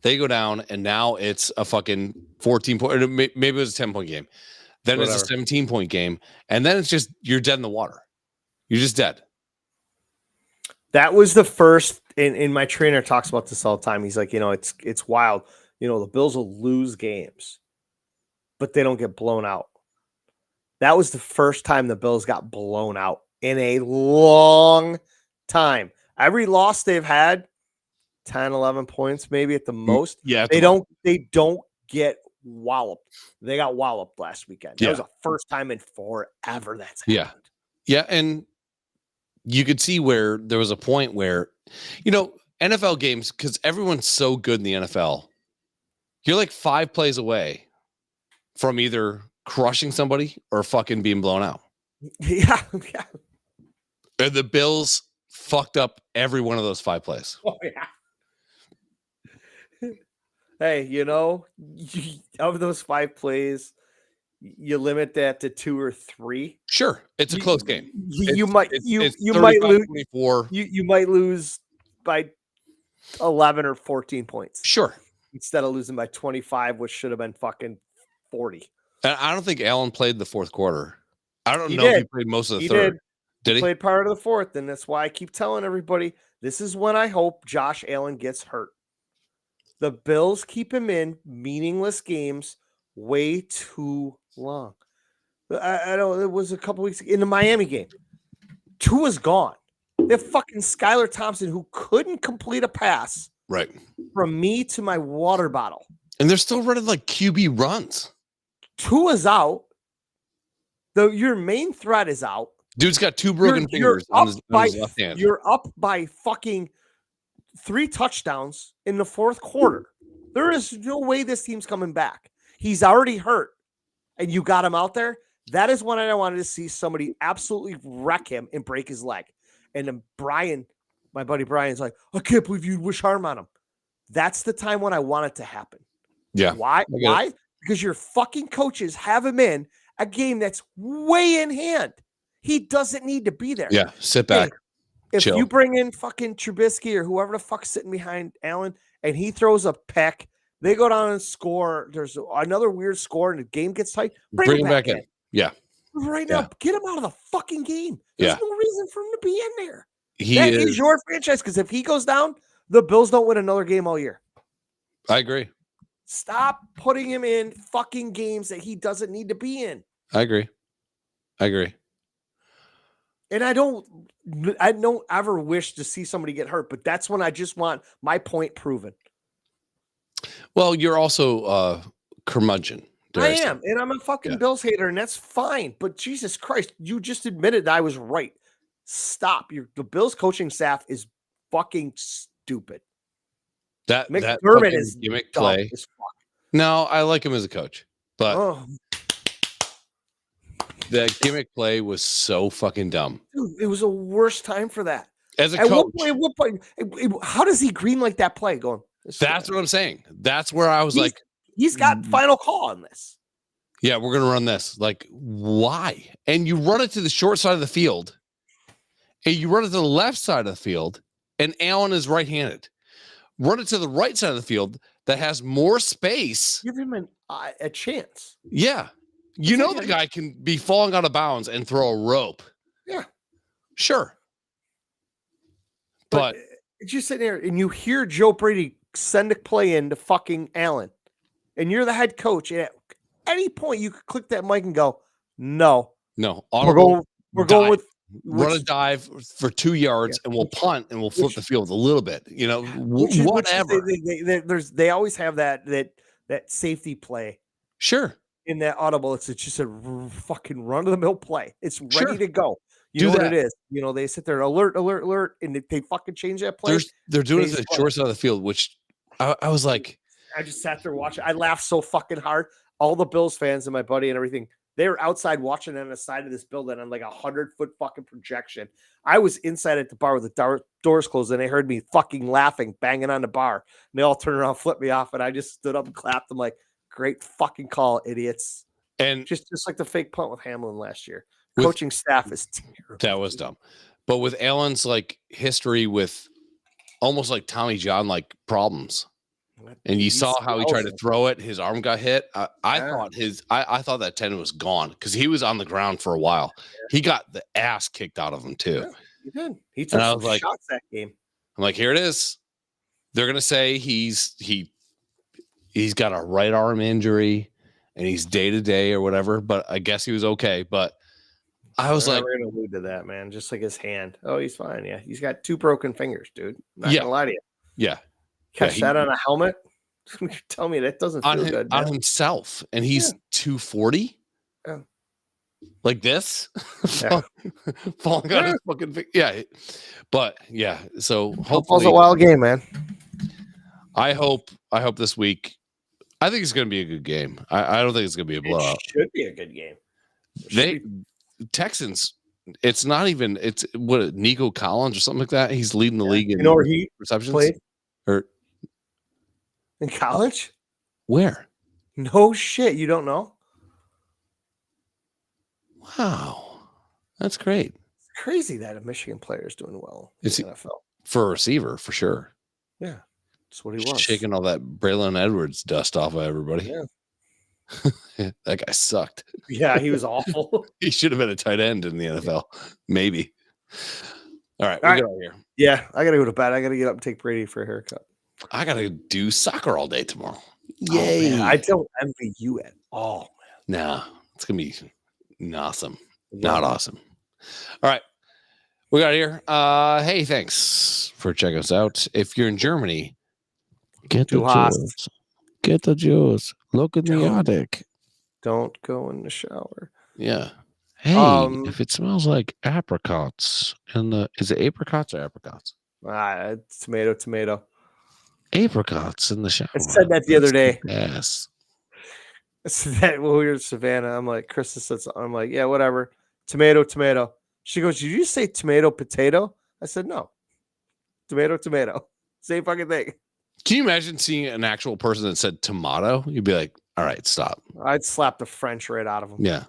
They go down, and now it's a fucking 14-point. Maybe it was a 10-point game. Then it's a 17-point game, and then it's just you're dead in the water. You're just dead. That was the first, and my trainer talks about this all the time. He's like, it's wild. The Bills will lose games, but they don't get blown out. That was the first time the Bills got blown out in a long time. Every loss they've had, 10, 11 points, maybe at the most. Yeah, They don't get walloped. They got walloped last weekend. That was the first time in forever that's happened. Yeah, and you could see where there was a point where, NFL games, because everyone's so good in the NFL, you're like 5 plays away from either crushing somebody or fucking being blown out. Yeah. And the Bills fucked up every one of those 5 plays. Oh, yeah. Hey, of those 5 plays, you limit that to 2 or 3. Sure, it's a close game. You might lose 24. You might lose by 11 or 14 points. Sure, instead of losing by 25, which should have been fucking 40. And I don't think Allen played the fourth quarter. I don't know if he played most of the third. Did he? Played part of the fourth, and that's why I keep telling everybody this is when I hope Josh Allen gets hurt. The Bills keep him in meaningless games way too long. I know it was a couple weeks in the Miami game. Tua's gone. They have fucking Skylar Thompson who couldn't complete a pass. Right. From me to my water bottle. And they're still running like QB runs. Tua's out. Your main threat is out. Dude's got 2 broken fingers on his left hand. You're up by fucking 3 touchdowns in the fourth quarter. There is no way this team's coming back. He's already hurt, and you got him out there. That is when I wanted to see somebody absolutely wreck him and break his leg. And then Brian, my buddy Brian's like, I can't believe you wish harm on him. That's the time when I want it to happen. Yeah. Why? Why? Because your fucking coaches have him in a game that's way in hand. He doesn't need to be there. Yeah. Sit back. If you bring in fucking Trubisky or whoever the fuck's sitting behind Allen and he throws a peck, they go down and score. There's another weird score and the game gets tight. Bring him back in. Yeah. Right now, get him out of the fucking game. There's no reason for him to be in there. That is your franchise, because if he goes down, the Bills don't win another game all year. I agree. Stop putting him in fucking games that he doesn't need to be in. I agree. And I don't ever wish to see somebody get hurt, but that's when I just want my point proven. Well, you're also curmudgeon. I am, and I'm a fucking Bills hater, and that's fine. But Jesus Christ, you just admitted that I was right. Stop. The Bills coaching staff is fucking stupid. That McDermott is gimmick play. No, I like him as a coach, but that gimmick play was so fucking dumb. Dude, it was the worst time for that. As a coach, at what point, how does he green like that play? Going. That's what I'm saying. That's where I was like, he's got final call on this. Yeah, we're gonna run this. Like, why? And you run it to the short side of the field, and you run it to the left side of the field, and Allen is right-handed. Run it to the right side of the field that has more space. Give him a chance. Yeah. The guy can be falling out of bounds and throw a rope. Yeah. Sure. But just sitting there and you hear Joe Brady send a play in to fucking Allen, and you're the head coach. And at any point, you could click that mic and go, no. We're going with run a dive for 2 yards and we'll punt and we'll flip the field a little bit. Whatever. They always have that safety play. Sure. In that audible, it's just a fucking run-of-the-mill play. It's ready to go. You know what it is. They sit there, alert, and they fucking change that play. They're doing it to the short side of the field, which I was like. I just sat there watching. I laughed so fucking hard. All the Bills fans and my buddy and everything, they were outside watching on the side of this building on like 100-foot fucking projection. I was inside at the bar with the doors closed, and they heard me fucking laughing, banging on the bar. And they all turned around, flipped me off, and I just stood up and clapped. I'm like, great fucking call, idiots. And just like the fake punt with Hamlin last year. Coaching staff is terrible. That was dumb. But with Allen's like history with almost like Tommy John like problems. And you saw how he tried to throw it. His arm got hit. I thought that tendon was gone because he was on the ground for a while. He got the ass kicked out of him too. He did. He took I some was like, shots that game. I'm like, here it is. They're gonna say he's got a right arm injury and he's day to day or whatever, but I guess he was okay. But I was They're like, never gonna allude to that, man. Just like his hand. Oh, he's fine. Yeah, he's got 2 broken fingers, dude. I'm not Yeah. gonna lie to you. yeah, Catch that on a helmet. Tell me that doesn't feel good. on Man. himself, and he's 240. Yeah. Like this, Yeah. falling on his fucking thing. Yeah, but yeah. So Football's hopefully, a wild game, man. I hope this week. I think it's going to be a good game. I don't think it's going to be a blowout. It should be a good game. Texans. It's not even. It's what Nico Collins or something like that. He's leading the league in where he receptions. played Or in college? where? No shit, you don't know? Wow, that's great. It's crazy that a Michigan player is doing well in the NFL. For a receiver, for sure. Yeah, that's what he was. Shaking all that Braylon Edwards dust off of everybody. Yeah. That guy sucked. Yeah, he was awful. He should have been a tight end in the NFL. Maybe. All right, All we'll right. get out of here. Yeah, I gotta go to bed. I gotta get up and take Brady for a haircut. I gotta do soccer all day tomorrow. Yay! I don't envy you at all, man. Nah, it's gonna be awesome. Not awesome. All right. We got here. Hey, thanks for checking us out. If you're in Germany, get the juice. Get the juice. Look in the attic. Don't go in the shower. Yeah. Hey, if it smells like apricots is it apricots or apricots? Tomato. Apricots in the shower. I said that the other day. Yes. I said that when we were in Savannah. I'm like, Krista said something. I'm like, yeah, whatever. Tomato. She goes, did you say tomato, potato? I said, no. Tomato. Same fucking thing. Can you imagine seeing an actual person that said tomato? You'd be like, all right, stop. I'd slap the French right out of them. Yeah.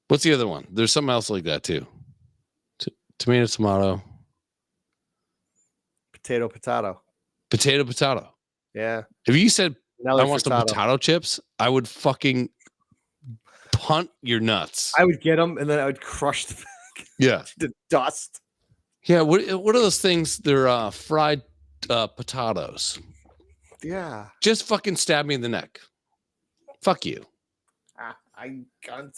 What's the other one? There's something else like that too. Tomato. Potato. Yeah. If you said I want some potato chips, I would fucking punt your nuts. I would get them and then I would crush them. Yeah. To dust. Yeah. What are those things? They're fried potatoes. Yeah. Just fucking stab me in the neck. Fuck you. I can't.